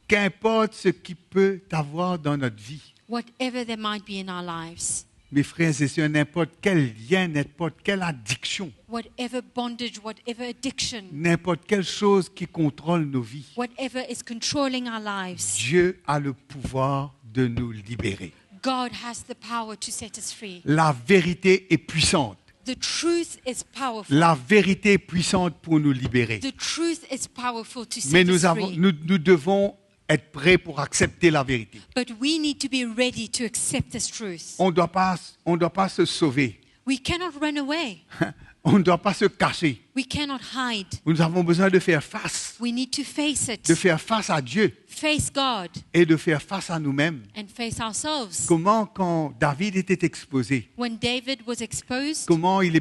Qu'importe ce qui peut avoir dans notre vie,
Whatever there might be in our lives,
mes frères et sœurs, n'importe quel lien, n'importe quelle addiction,
whatever bondage, whatever addiction,
n'importe quelle chose qui contrôle nos vies,
whatever is controlling our lives,
Dieu a le pouvoir de nous libérer.
God has the power to set us free.
La vérité est puissante.
The truth is powerful.
La vérité est puissante pour nous libérer.
The truth is powerful to
Mais
set us
nous
free.
devons être prêts pour accepter la vérité.
But we need to be ready to accept this truth.
On ne doit pas se sauver.
We cannot run away.
On ne doit pas se cacher.
We cannot hide.
Nous avons besoin de faire face,
We need to face it.
de faire face à Dieu
Face God
et de faire face à nous-mêmes.
and face ourselves.
Comment, quand David était exposé,
When David was exposed,
comment il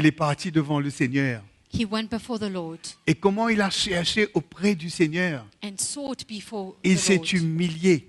est parti devant le Seigneur
he went before the Lord
et comment il a cherché auprès du Seigneur.
and sought before
Il
the
s'est
Lord,
humilié.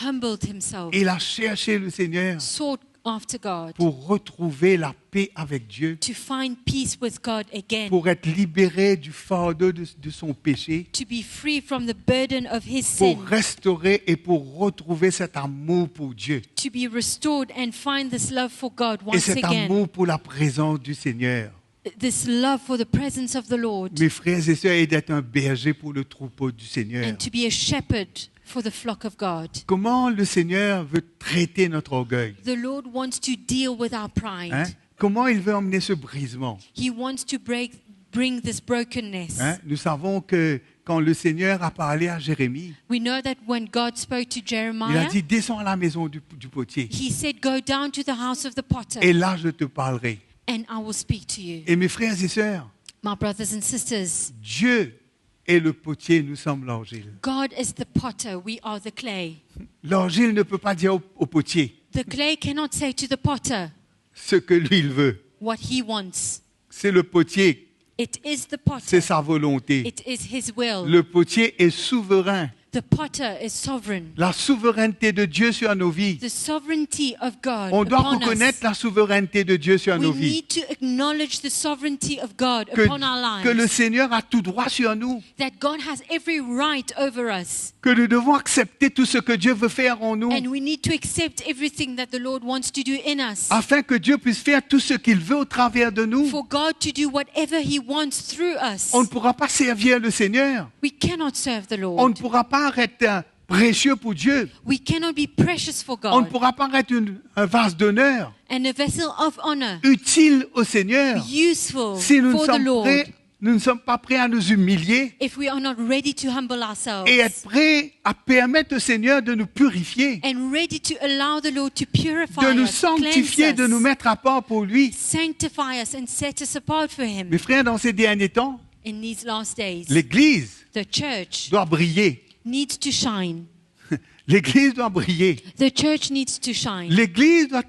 humbled himself,
Il a cherché le Seigneur
sought after God
pour retrouver la paix avec Dieu,
to find peace with God again,
pour être libéré du fardeau de son péché,
to be free from the burden of his
pour
sin,
restaurer et pour retrouver cet amour pour Dieu
to be restored and find this love for God
et
once
cet
again,
amour pour la présence du Seigneur.
this love for the presence of the Lord,
Mes frères et sœurs, et d'être un berger pour le troupeau du Seigneur.
and to be a shepherd for the flock of God.
Comment le Seigneur veut traiter notre orgueil?
The Lord wants to deal with our pride.
Hein? Comment il veut emmener ce brisement?
He wants to bring this brokenness.
Hein? Nous savons que quand le Seigneur a parlé à Jérémie,
We know that when God spoke to
il a
Jeremiah,
dit, descends à la maison du potier
he said, go down to the house of the potter
et là je te parlerai.
and I will speak to you.
Et mes frères et sœurs,
My brothers and sisters,
Dieu est le potier, nous sommes l'argile.
God is the potter, we are the clay.
L'argile ne peut pas dire au potier
The clay cannot say to the potter
ce que lui il veut.
what he wants.
C'est le potier,
It is the
c'est
potter.
sa volonté.
It is his will.
Le potier est souverain.
The potter is sovereign.
La souveraineté de Dieu sur nos vies.
The sovereignty of God
On doit
upon
reconnaître
us.
la souveraineté de Dieu sur
We
nos vies.
need to acknowledge the sovereignty of God upon our
Que le
lives.
Seigneur a tout droit sur nous.
That God has every right over us.
Que nous devons accepter tout ce que Dieu veut faire en nous.
And we need to accept everything that the Lord wants to do in us.
Afin que Dieu puisse faire tout ce qu'il veut au travers de nous.
For God to do whatever He wants through us.
On ne pourra pas servir le Seigneur.
We cannot serve the
On ne
Lord.
pourra pas être précieux pour Dieu.
We cannot be precious for
On ne
God
pourra pas être un vase d'honneur
and a vessel of honor,
utile au Seigneur
useful
si nous
for the Lord,
ne sommes pas prêts à nous humilier
if we are not ready to humble ourselves
et être prêts à permettre au Seigneur de nous purifier,
and ready to allow the Lord to purify
de nous
us,
sanctifier,
cleanse
de nous
us,
mettre à part pour lui.
sanctify us and set us apart for Him.
Mes frères, dans ces derniers temps,
In these last days,
l'Église
the church
doit briller.
needs to shine.
L'Église doit briller.
The church needs to shine.
L'Église doit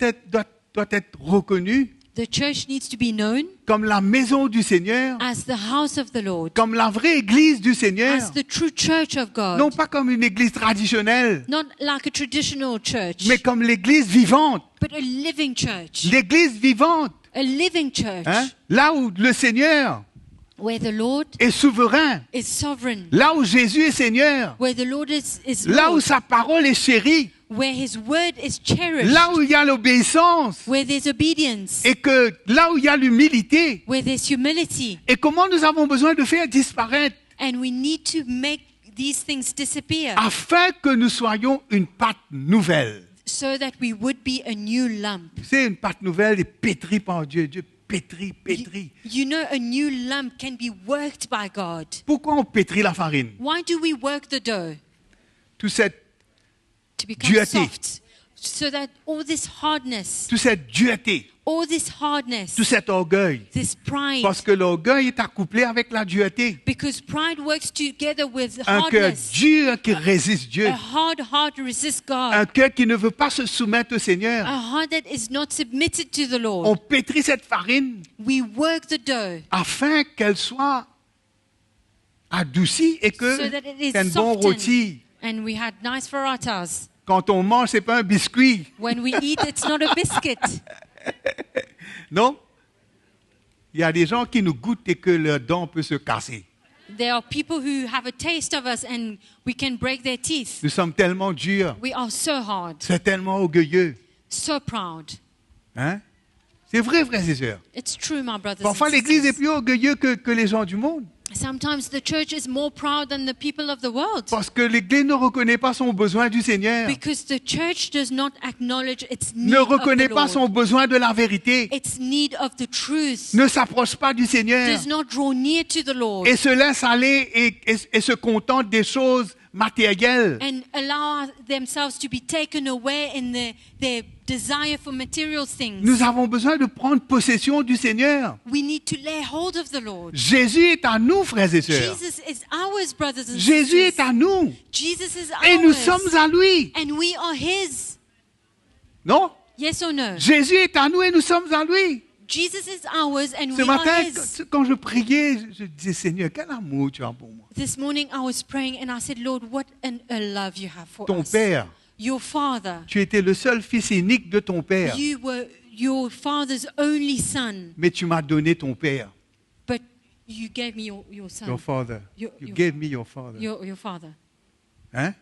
être reconnue
The church needs to be known
comme la maison du Seigneur,
as the house of the Lord,
comme la vraie église du Seigneur,
as the true church of God.
non pas comme une église traditionnelle,
Not like a traditional church,
mais comme l'église vivante.
but a living church.
L'église vivante,
A living church
hein, là où le Seigneur
where the Lord
est souverain,
is sovereign,
là où Jésus est Seigneur,
where the Lord is
là où
Lord,
sa parole est chérie,
where His word is cherished,
là où il y a l'obéissance,
where there's obedience,
et que là où il y a l'humilité.
where there's humility.
Et comment nous avons besoin de faire disparaître
And we need to make these things disappear
afin que nous soyons une pâte nouvelle.
so that we would be a new lump.
C'est une pâte nouvelle et pétrie par Dieu. Dieu pétrit, pétrit.
You know, a new lump can be worked by God.
Pourquoi on pétrit la farine?
Why do we work the dough?
Toute cette
To become
dureté.
soft. So that all this hardness,
Toute cette dureté,
all this hardness,
tout cet orgueil.
this pride,
Parce que l'orgueil est accouplé avec la dureté.
because pride works together with
Un cœur
hardness.
dur qui résiste Dieu.
A hard heart resists God.
Un cœur qui ne veut pas se soumettre au Seigneur.
A heart that is not submitted to the
On
Lord.
pétrit cette farine
We work the dough
afin qu'elle soit adoucie et que
so that it is
c'est un bon
softened.
rôti.
And we had nice parathas.
Quand on mange, c'est pas un biscuit.
When we eat, it's not a biscuit.
Non? Il y a des gens qui nous goûtent et que leur dent peut se casser.
There are people who have a taste of us and we can break their teeth.
Nous sommes tellement durs.
We are so hard,
C'est tellement orgueilleux.
so proud.
Hein? C'est vrai, frères et sœurs.
It's true, my brothers
Parfois,
and
l'Église est
sisters.
plus orgueilleuse que les gens du monde.
Sometimes the church is more proud than the people of the world
Parce que l'Église ne reconnaît pas son besoin du Seigneur.
because the church does not acknowledge its need
Ne
of the
reconnaît pas
Lord,
son besoin de la vérité.
its need of the truth,
Ne s'approche pas du Seigneur.
does not draw near to the Lord
Et se laisse aller et se contente des choses matérielles.
and allow themselves to be taken away in their desire for material things.
Nous avons besoin de prendre possession du Seigneur.
We need to lay hold of the Lord.
Jésus est à nous, frères et sœurs.
Jesus is ours, brothers and
Jésus est
sisters.
à nous.
Jesus is
Et nous
ours.
sommes à lui.
And we are His.
Non?
Yes or no?
Jésus est à nous et nous sommes à lui.
Jesus is ours and
Ce
we
matin,
are His.
quand je priais, je disais, Seigneur, quel amour tu as pour moi.
This morning I was praying and I said, Lord, what a love you have for
Ton
us.
Père,
Your Father.
tu étais le seul fils unique de ton Père.
You were your Father's only son,
Mais tu m'as donné ton Père.
but you gave me your son.
Your Father.
Your-
You
your-
gave me your Father.
Your Father.
Hein?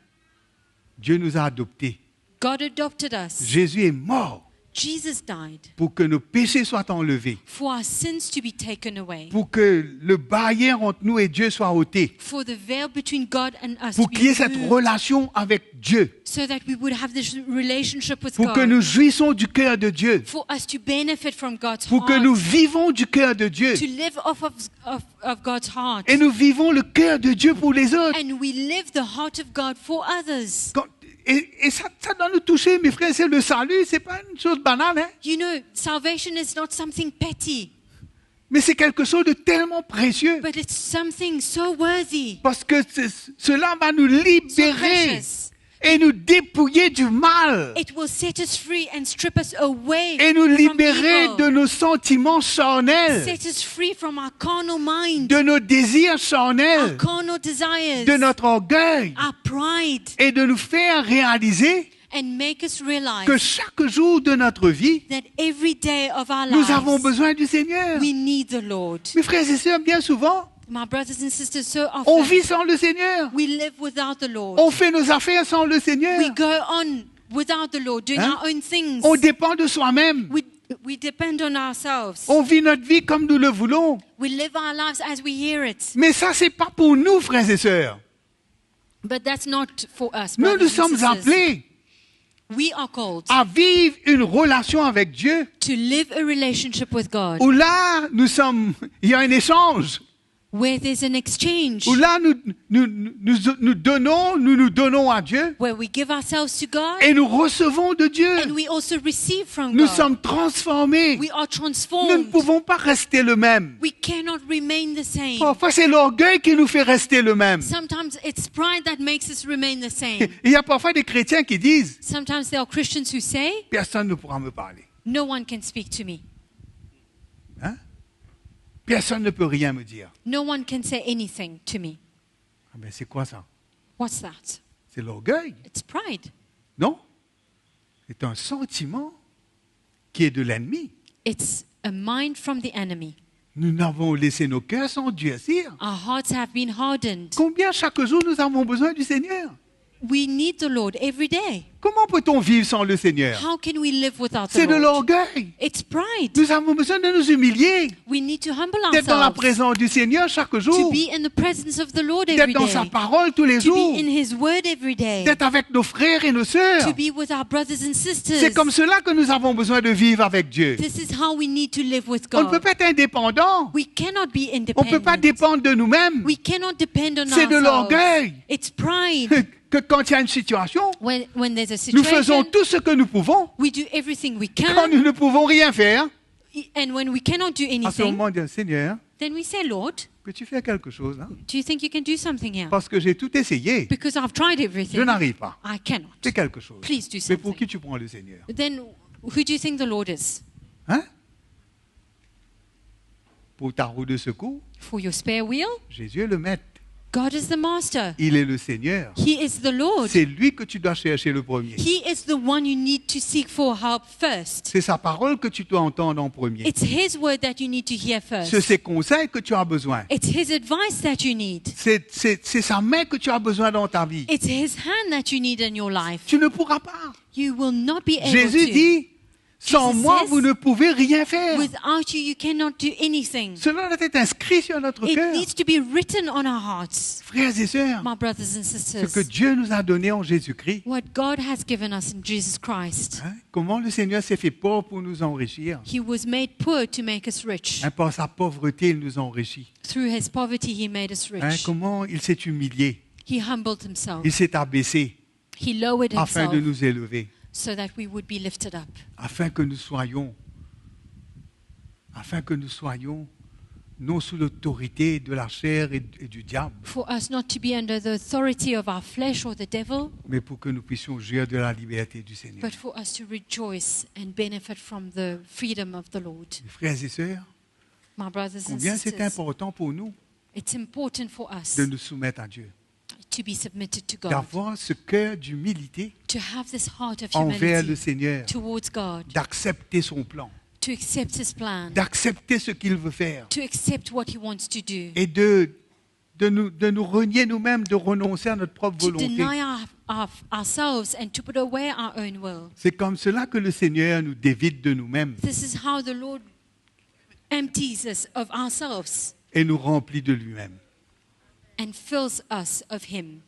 Dieu nous a adoptés.
God adopted us.
Jésus est mort
Jesus died
pour que nos péchés soient enlevés.
for our sins to be taken away.
Pour que le barrière entre nous et Dieu soit ôté.
For the veil between God and us
Pour
to
qu'il y ait
be
cette
removed,
relation avec Dieu.
so that we would have this relationship with
Pour que
God.
nous jouissons du cœur de Dieu.
For us to benefit from God's
Pour que
heart.
nous vivons du cœur de Dieu.
To live off of God's heart.
Et nous vivons le cœur de Dieu pour les autres.
And we live the heart of God for others.
Et ça doit nous toucher, mes frères. C'est le salut, c'est pas une chose banale, hein?
You know, salvation is not something petty,
Mais c'est quelque chose de tellement précieux.
but it's something so worthy,
Parce que cela va nous
so
libérer
precious.
et nous dépouiller du mal.
It will set us free and strip us away
Et nous
from
libérer
evil.
de nos sentiments charnels,
Set us free from our carnal mind,
de nos désirs
our
charnels,
carnal desires,
de notre orgueil,
our pride,
et de nous faire réaliser
and make us realize
que chaque jour de notre vie,
that every day of our
nous avons
lives,
besoin du Seigneur.
we need the Lord.
Mes frères et sœurs, bien souvent,
My brothers and sisters, so
on
often
vit sans le Seigneur.
we live without the Lord.
On fait nos affaires sans le Seigneur.
We go on without the Lord, doing
Hein?
our own things.
On dépend de soi-même.
We depend on ourselves.
On vit notre vie comme nous le voulons.
We live our lives as we hear it.
Mais ça, c'est pas pour nous, frères et sœurs.
But that's not for us,
Nous,
brothers
nous
and
sommes
sisters.
appelés
We are called
à vivre une relation avec Dieu
to live a relationship with God
où là, il y a un échange.
where there's an exchange,
Où là, nous donnons à Dieu
where we give ourselves to God
et nous recevons de Dieu.
and we also receive from
Nous
God.
sommes transformés.
We are
Nous ne
transformed.
pouvons pas rester le même.
We cannot remain the same.
Parfois, c'est l'orgueil qui nous fait rester le même.
Sometimes it's pride that makes us remain the same.
Il y a parfois des chrétiens qui disent,
Sometimes there are Christians who say,
personne ne pourra me parler.
no one can speak to me.
Hein? Personne ne peut rien me dire.
No one can say anything to me.
Ah ben, c'est quoi ça?
What's that?
C'est l'orgueil,
It's pride.
non? C'est un sentiment qui est de l'ennemi.
It's a mind from the enemy.
Nous avons laissé nos cœurs s'endurcir.
Our hearts have been hardened.
Combien chaque jour nous avons besoin du Seigneur?
We need the Lord every day.
Comment peut-on vivre sans le Seigneur?
How can we live without the
C'est de
Lord?
l'orgueil.
It's pride.
Nous avons besoin de nous humilier,
We need to humble
d'être dans la
ourselves,
présence du Seigneur chaque
to
jour,
be in the presence of the Lord
d'être
every
dans sa
day,
parole tous les
to
jours,
be in His Word every day,
d'être avec nos frères et nos sœurs.
to be with our brothers and sisters.
C'est comme cela que nous avons besoin de vivre avec Dieu.
This is how we need to live with
On ne peut
God.
pas être indépendant.
We cannot be
On ne peut pas
independent.
dépendre de nous-mêmes.
We cannot depend on
C'est de
ourselves.
l'orgueil.
It's pride.
Que quand il y a une situation,
When there's a
nous faisons
situation,
tout ce que nous pouvons.
we do everything we
Quand
can.
nous ne pouvons rien faire,
And when we cannot do
à ce
anything,
moment, on dit, Seigneur,
then we say, Lord,
peux-tu faire quelque chose là?
do you think you can do something here?
Parce que j'ai tout essayé.
Because I've tried
Je
everything.
n'arrive pas.
I cannot.
Fais quelque chose.
Please do
Mais pour
something.
qui tu prends le Seigneur?
Then who do you think the Lord is?
Hein? Pour ta roue de secours,
For your spare wheel?
Jésus est le maître.
God is the master.
Il est le Seigneur.
He is the Lord.
C'est lui que tu dois chercher le premier.
He is the one you need to seek for help first.
C'est sa parole que tu dois entendre en premier.
It's His word that you need to hear
C'est
first.
ses conseils que tu as besoin.
It's His advice that you need.
C'est sa main que tu as besoin dans ta vie.
It's His hand that you need in your life.
Tu ne pourras pas.
You will not be able
Jésus
to.
dit, sans
Jesus
moi,
says,
vous ne pouvez rien faire.
Without you, you cannot do anything.
Cela doit être inscrit sur notre
It
cœur.
needs to be written on our hearts,
Frères et sœurs,
my brothers and
ce
sisters.
que Dieu nous a donné en Jésus-Christ.
What God has given us in Jesus Christ.
Hein, comment le Seigneur s'est fait pauvre pour nous enrichir.
He was made poor to make us rich.
Hein, par sa pauvreté, il nous enrichit.
Through His poverty, He made us
Hein,
rich.
comment il s'est humilié.
He humbled Himself.
Il s'est abaissé
He lowered
afin de
Himself
nous élever.
so that we would be lifted up.
Afin que nous soyons non sous l'autorité de la chair et du diable,
For us not to be under the authority of our flesh or the devil,
mais pour que nous puissions jouir de la liberté du Seigneur.
but for us to rejoice and benefit from the freedom of the Lord.
Mes frères et sœurs,
My brothers and
combien c'est
sisters,
important pour nous
it's important for us
de nous soumettre à Dieu,
to be submitted to God,
d'avoir ce cœur d'humilité
to have this heart of
envers le
humility
Seigneur,
towards God,
d'accepter son plan,
to accept His plan,
d'accepter ce qu'il veut faire
to accept what He wants to do,
et de nous renier nous-mêmes, de renoncer à notre propre
to
volonté.
deny ourselves and to put away our own will.
C'est comme cela que le Seigneur nous dévide de nous-mêmes
This is how the Lord empties us of ourselves
et nous remplit de lui-même.
and fills us of Him.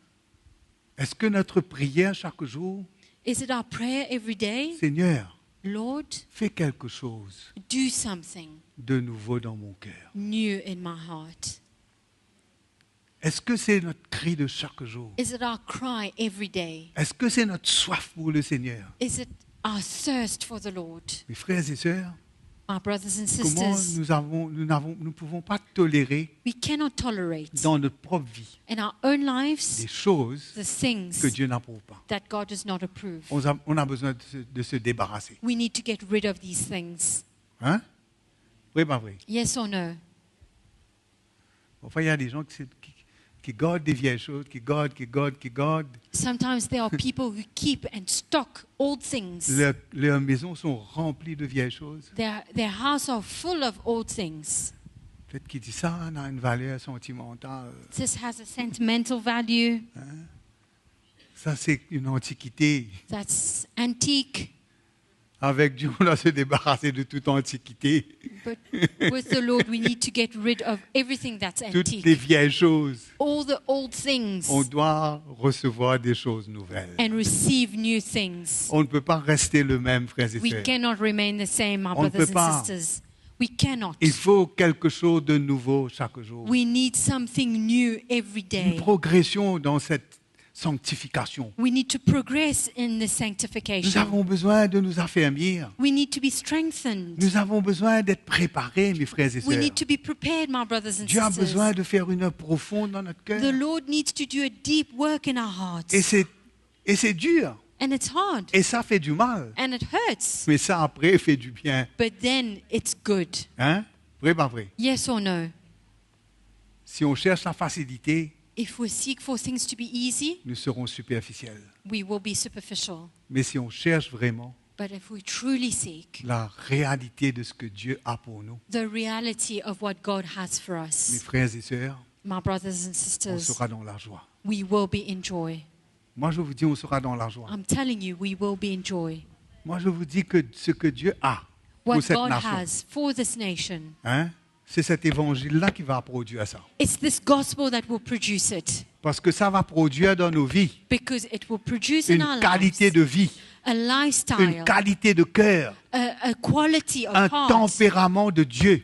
Est-ce que notre prière chaque jour,
Is it our prayer every day?
Seigneur,
Lord,
fais quelque chose
do something
de nouveau dans mon cœur?
new in my heart.
Est-ce que c'est notre cri de chaque jour?
Is it our cry every day?
Est-ce que c'est notre soif pour le Seigneur?
Is it our thirst for the Lord?
Mes frères et sœurs,
My brothers and
comment
sisters,
nous ne pouvons pas tolérer
we cannot tolerate
dans notre propre vie
in our own lives
des choses
the things
que Dieu n'approuve pas.
that God does not approve.
On a besoin de se débarrasser.
We need to get rid of these things.
Hein? Oui, pas vrai.
Yes or no?
Enfin, il y a des gens qui gardent des vieilles choses, qui gardent.
Sometimes there are people who keep and stock old things.
Leurs maisons sont remplies de vieilles choses.
Their house are full of old things.
Peut-être qu'ils disent ça a une valeur sentimentale.
This has a sentimental value.
Ça, c'est une antiquité.
That's antique.
Avec Dieu, on doit se débarrasser de toute antiquité.
But with the Lord, we need to get rid of everything that's
Toutes les
antique.
vieilles choses.
All the old things.
On doit recevoir des choses nouvelles.
And receive new things.
On ne peut pas rester le même, frères et
We
sœurs.
cannot remain the same, my
On ne
brothers
peut pas.
and sisters. We cannot.
Il faut quelque chose de nouveau chaque jour.
We need something new every
Une
day.
progression dans cette sanctification.
We need to progress in the
Nous
sanctification.
avons besoin de nous affermir.
We need to be strengthened.
Nous avons besoin d'être préparés, mes frères et
We
sœurs.
need to be prepared, my brothers and
Dieu a besoin
sisters.
de faire une œuvre profonde dans notre cœur.
The Lord needs to do a deep work in our
Et
hearts.
c'est dur.
And it's hard.
Et ça fait du mal.
And it hurts.
Mais ça, après, fait du bien.
But then it's good.
Hein? Vrai, pas vrai?
Yes or no?
Si on cherche la facilité,
If we seek for things to be easy,
nous serons superficiels.
we will be superficial.
Mais si on cherche vraiment
But if we truly seek
la réalité de ce que Dieu a pour nous,
the reality of what God has for
mes
us,
frères et sœurs,
my brothers and
on
sisters,
sera dans la joie.
we will be in joy.
Moi, je vous dis, on sera dans la joie.
I'm telling you, we will be in joy.
Moi, je vous dis que ce que Dieu a pour
What
cette
God
nation,
has for this nation,
hein, c'est cet évangile-là qui va produire ça.
it's this gospel that will produce it.
Parce que ça va produire dans nos vies
Because it will produce in
une
our
qualité
lives
de vie,
a
une
lifestyle,
qualité de cœur,
a quality of
un
heart,
tempérament de Dieu,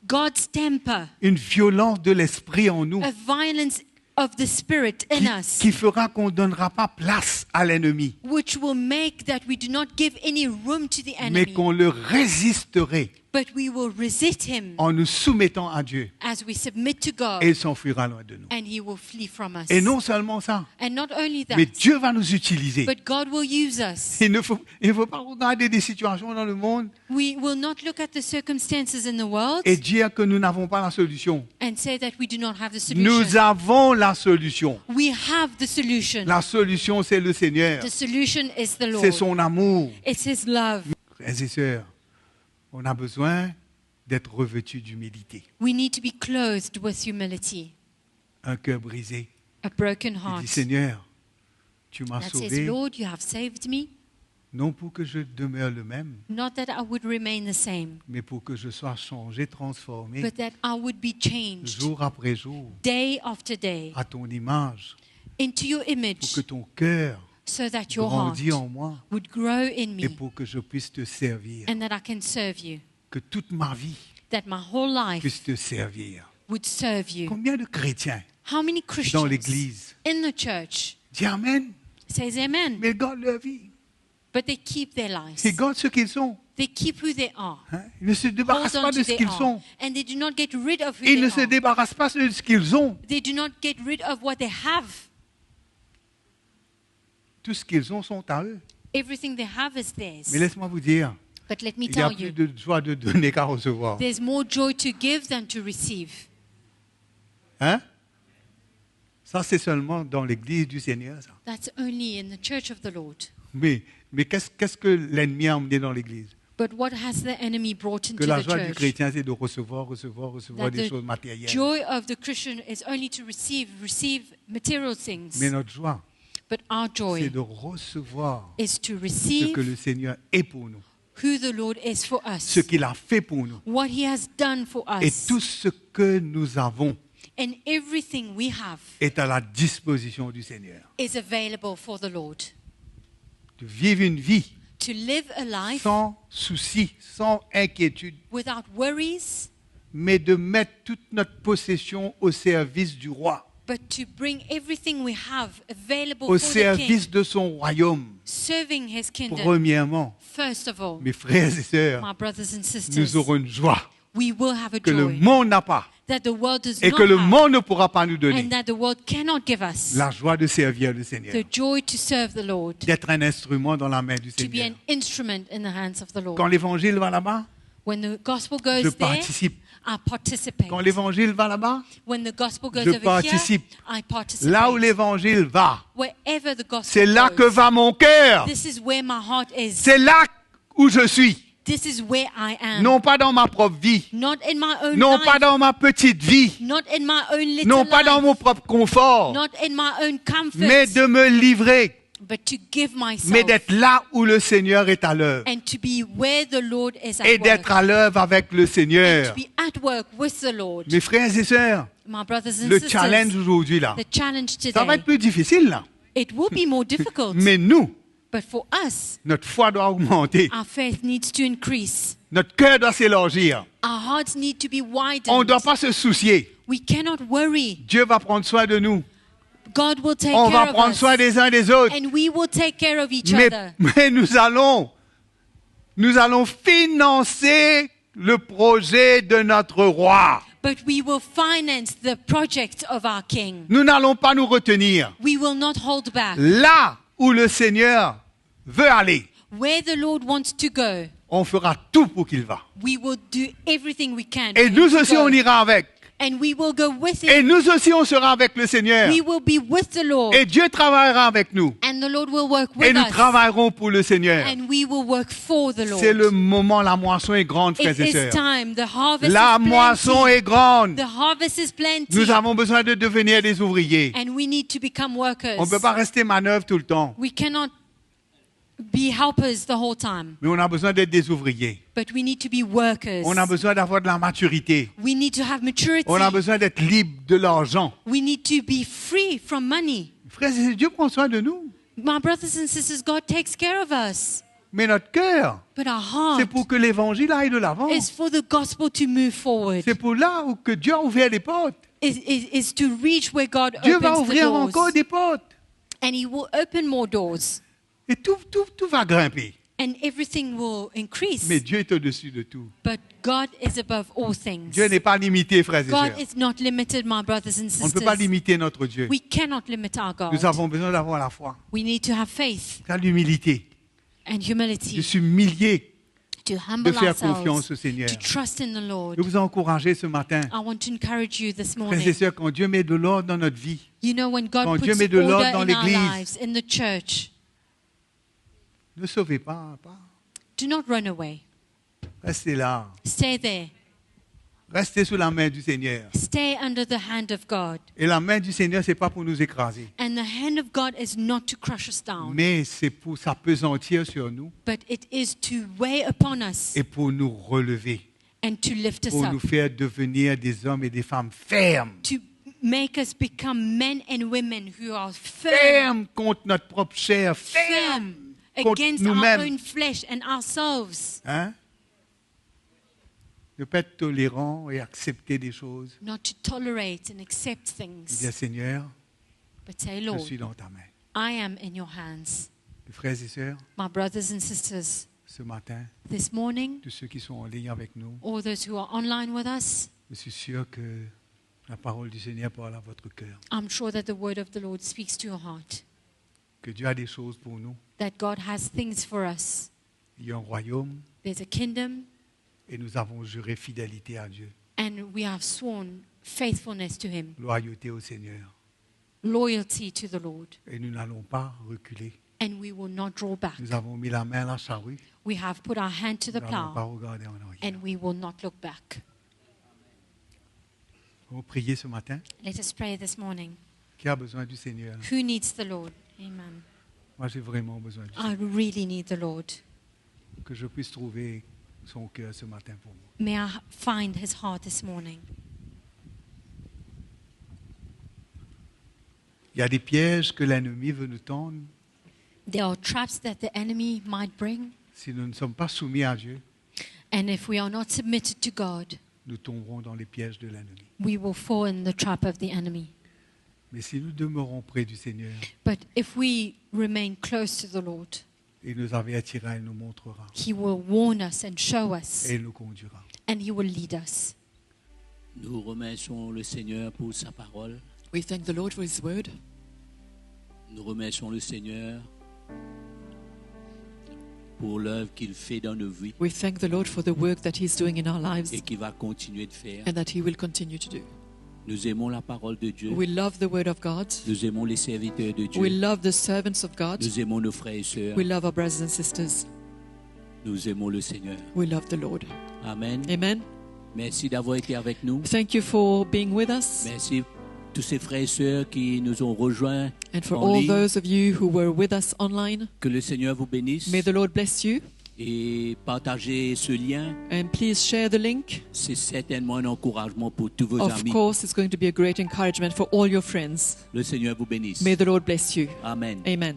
God's temper,
une violence de l'esprit en nous
a violence of the Spirit in us,
qui fera qu'on ne donnera pas place à l'ennemi,
which will make that we do not give any room to the
mais
enemy,
qu'on le résisterait
but we will resist him
en nous soumettant à Dieu
as we submit to God,
et il s'enfuira loin de nous.
and he will flee from us.
Et non seulement ça,
And not only that,
mais Dieu va nous utiliser.
but God will use us.
Il ne faut pas regarder des situations dans le monde
We will not look at the circumstances in the world
et dire que nous n'avons pas la solution.
and say that we do not have the
Nous
solution.
avons la solution.
We have the solution.
La solution, c'est le Seigneur.
The solution is the Lord.
C'est son amour.
It's his love.
Frères et sœurs, on a besoin d'être revêtus d'humilité.
We need to be clothed with humility,
Un cœur brisé.
a broken
Il
heart
dit, Seigneur, tu m'as
that says,
sauvé,
Lord, you have saved me,
non pour que je demeure le même,
not that I would remain the same,
mais pour que je sois changé, transformé,
but that I would be changed
jour après jour,
day after day
à ton image,
into your
pour que
image,
ton cœur
so that your heart
grandisse en moi
would grow in
et
me
pour que je puisse te servir.
and that I can serve you,
Que toute ma vie
that my whole life
puisse te servir.
would serve you.
Combien de chrétiens
How many
dans
Christians
l'église
in the church
disent Amen,
says amen,
mais ils gardent leur vie.
but they keep their lives.
Ils gardent ce qu'ils sont.
They keep who they are.
Hein? Ils ne se débarrassent
Hold
pas
on
de
to
ce
their
qu'ils
are.
sont.
And they do not get rid of who
Ils
they
ne se
are.
débarrassent pas de ce qu'ils ont.
They do not get rid of what they have.
Tout ce qu'ils ont sont à eux.
Everything they have is
Mais
theirs.
laisse-moi vous dire,
But let me
il y a
tell
plus
you,
de joie de donner qu'à recevoir.
there's more joy to give than to receive.
Hein? Ça, c'est seulement dans l'église du Seigneur. Ça.
That's only in the church of the Lord.
Mais qu'est-ce que l'ennemi a emmené dans l'église?
But what has the enemy brought
Que
into
la
the
joie du
church?
chrétien, c'est de recevoir
That
des
the
choses matérielles.
joy of the Christian is only to receive material things.
Mais notre joie,
But our
c'est
joy
de recevoir
is to
ce
receive
que le Seigneur est pour nous,
who the Lord is for us,
ce qu'il a fait pour nous.
what he has done for
Et
us,
tout ce que nous avons
and everything we have
est à la disposition du Seigneur.
is available for the Lord.
De vivre une vie
To live a life
sans souci, sans inquiétude,
without worries,
mais de mettre toute notre possession au service du roi,
but to bring everything we have available
au
for the
service
King,
de son royaume.
serving his kingdom.
Premièrement,
First of all,
mes frères et sœurs,
my brothers and sisters,
nous aurons une joie
we will have a
que le
joy
monde n'a pas
that the world does
et
not
que le
have,
monde ne pourra pas nous donner.
and that the world cannot give us.
La joie de servir le Seigneur,
The joy to serve the Lord,
d'être un instrument dans la main du
to be
Seigneur.
an instrument in the hands of the Lord.
Quand l'évangile va là-bas,
When the gospel goes
je
there,
participe.
I participate.
Quand l'évangile va là-bas,
When the gospel goes
je
over
participe.
here, I participate.
là où l'évangile va,
Wherever the gospel
c'est là que
goes,
va mon cœur.
this is where my heart is.
C'est là où je suis.
This is where I am.
Non pas dans ma propre vie,
Not in my own
non
life.
pas dans ma petite vie,
Not in my own little
non pas dans
life.
mon propre confort,
Not in my own comfort.
mais de me livrer,
but to give myself.
mais d'être là où le Seigneur est à l'œuvre
And to be where the Lord is at
et
work.
d'être à l'œuvre avec le
And
Seigneur.
to be at work with the Lord.
Mes frères et sœurs,
My brothers and
le
sisters,
challenge aujourd'hui là,
the challenge
ça va
today,
être plus difficile là.
it will be more difficult.
Mais nous,
But for us,
notre foi doit augmenter,
our faith needs to increase.
notre cœur doit s'élargir.
Our hearts need to be widened.
On ne doit pas se soucier.
We cannot worry.
Dieu va prendre soin de nous.
God will take
On va
care of
prendre
us.
soin des uns des autres.
And we will take care of each
Mais,
other.
mais nous allons financer le projet de notre roi.
But we will finance the project of our King.
Nous n'allons pas nous retenir.
We will not hold back.
Là où le Seigneur veut aller,
Where the Lord wants to go,
on fera tout pour qu'il va.
we will do everything we can.
Et
for
nous
him to
aussi,
go.
on ira avec.
And we will go with
Et
him.
nous aussi, on sera avec le Seigneur.
We will be with the Lord.
Et Dieu travaillera avec nous.
And the Lord will work
Et
with
nous
us.
travaillerons pour le Seigneur.
And we will work for the Lord.
C'est le moment, la moisson est grande,
It
frères et
is
sœurs.
time. The harvest
La
is
moisson
plenty.
est grande.
The harvest is plenty.
Nous avons besoin de devenir des ouvriers.
And we need to become workers.
On ne peut pas rester manœuvre tout le temps.
We cannot be helpers the whole time.
Mais on a besoin d'être des ouvriers.
But we need to be workers.
On a besoin d'avoir de la maturité.
We need to have maturity.
On a besoin d'être libre de l'argent.
We need to be free from money.
Frères et sœurs, Dieu prend soin de nous.
My brothers and sisters, God takes care of us.
Mais notre cœur,
But our heart
c'est pour que l'évangile aille de l'avant.
is for the gospel to move forward.
C'est pour là où que Dieu a ouvert les portes.
Is to reach where God
Dieu va
opens the
ouvrir
doors.
encore des portes.
And He will open more doors.
Et tout va grimper.
And everything will increase.
Mais Dieu est au-dessus de tout.
But God is above all things.
Dieu n'est pas limité, frères et
God
sœurs.
is not limited, my brothers and
On ne peut pas
sisters.
limiter notre Dieu.
We cannot limit our God.
Nous avons besoin d'avoir la foi,
We need to have faith
l'humilité,
and
de
humility,
s'humilier,
to
de
humble
faire
ourselves,
confiance au Seigneur.
to trust in the Lord.
Je vous encourager ce matin,
I want to encourage you this
frères et
morning.
sœurs, quand Dieu met de l'ordre dans notre vie,
You know, when
Quand
God
Dieu
puts
met de l'ordre
order
dans
in our
l'Église,
lives, in the church,
ne sauvez pas.
do not run away.
Restez là.
Stay there.
Restez sous la main du Seigneur.
Stay under the hand of God.
Et la main du Seigneur, ce n'est pas pour nous écraser,
And the hand of God is not to crush us down,
mais c'est pour s'apesantir sur nous
but it is to weigh upon us
et pour nous relever,
and to lift us
pour
up,
nous faire devenir des hommes et des femmes fermes.
to make us become men and women who are firm,
Fermes contre notre propre chair, fermes
firm
contre
against our
nous-mêmes.
own flesh and ourselves.
Hein? Ne pas être tolérant et accepter des choses.
Not to tolerate and accept
Dire,
things,
Seigneur,
but say,
je
Lord,
suis dans ta main.
I am in your hands.
Frères et sœurs,
My brothers and sisters,
ce matin,
this morning,
tous ceux qui sont en ligne avec nous,
all those who are online with us,
je suis sûr que la parole du Seigneur parle à votre cœur.
I'm sure that the word of the Lord speaks to your heart,
Que Dieu a des choses pour nous.
that God has things for us.
Il y a un royaume
There's a kingdom,
et nous avons juré fidélité à Dieu,
and we have sworn faithfulness to Him,
loyauté au Seigneur.
loyalty to the Lord,
Et nous n'allons pas reculer.
and we will not draw back.
Nous avons mis la main à la charrue.
We have put our hand to
Nous
the
n'allons pas
plow,
regarder en arrière.
and we will not look back.
On va prier ce matin.
Let us pray this morning.
Qui a besoin du Seigneur?
Who needs the Lord? Amen.
Moi, j'ai vraiment besoin du
I
Seigneur.
really need the Lord.
Que je puisse trouver son cœur ce matin pour moi.
May I find His heart this morning.
Il y a des pièges que l'ennemi veut nous tendre
There are traps that the enemy might bring,
si nous ne sommes pas soumis à Dieu.
and if we are not submitted to God,
Nous tomberons dans les pièges de l'ennemi.
we will fall in the trap of the enemy.
Mais si nous demeurons près du Seigneur,
But if we remain close to the Lord,
il nous avertira, il nous montrera
He will warn us and show us,
et il nous conduira.
and He will lead us.
Nous remercions le Seigneur pour sa parole.
We thank the Lord for His word.
Nous remercions le Seigneur pour l'œuvre qu'il fait dans nos vies
We thank the Lord for the work that He's doing in our lives
et qu'il va continuer de faire.
and that He will continue to do.
Nous aimons la parole de Dieu.
We love the word of God.
Nous aimons les serviteurs de Dieu.
We love the servants of God.
Nous aimons nos frères et sœurs.
We love our brothers and sisters.
Nous aimons le Seigneur.
We love the Lord.
Amen.
Amen.
Merci d'avoir été avec nous.
Thank you for being with us
Merci tous ces frères et sœurs qui nous ont rejoints
and for
en
all
ligne.
those of you who were with us online.
Que le Seigneur vous bénisse
May the Lord bless you,
et partagez ce lien.
and please share the link.
C'est certainement un encouragement pour tous vos
Of
amis.
course, it's going to be a great encouragement for all your friends.
Le Seigneur vous bénisse.
May the Lord bless you.
Amen.
Amen.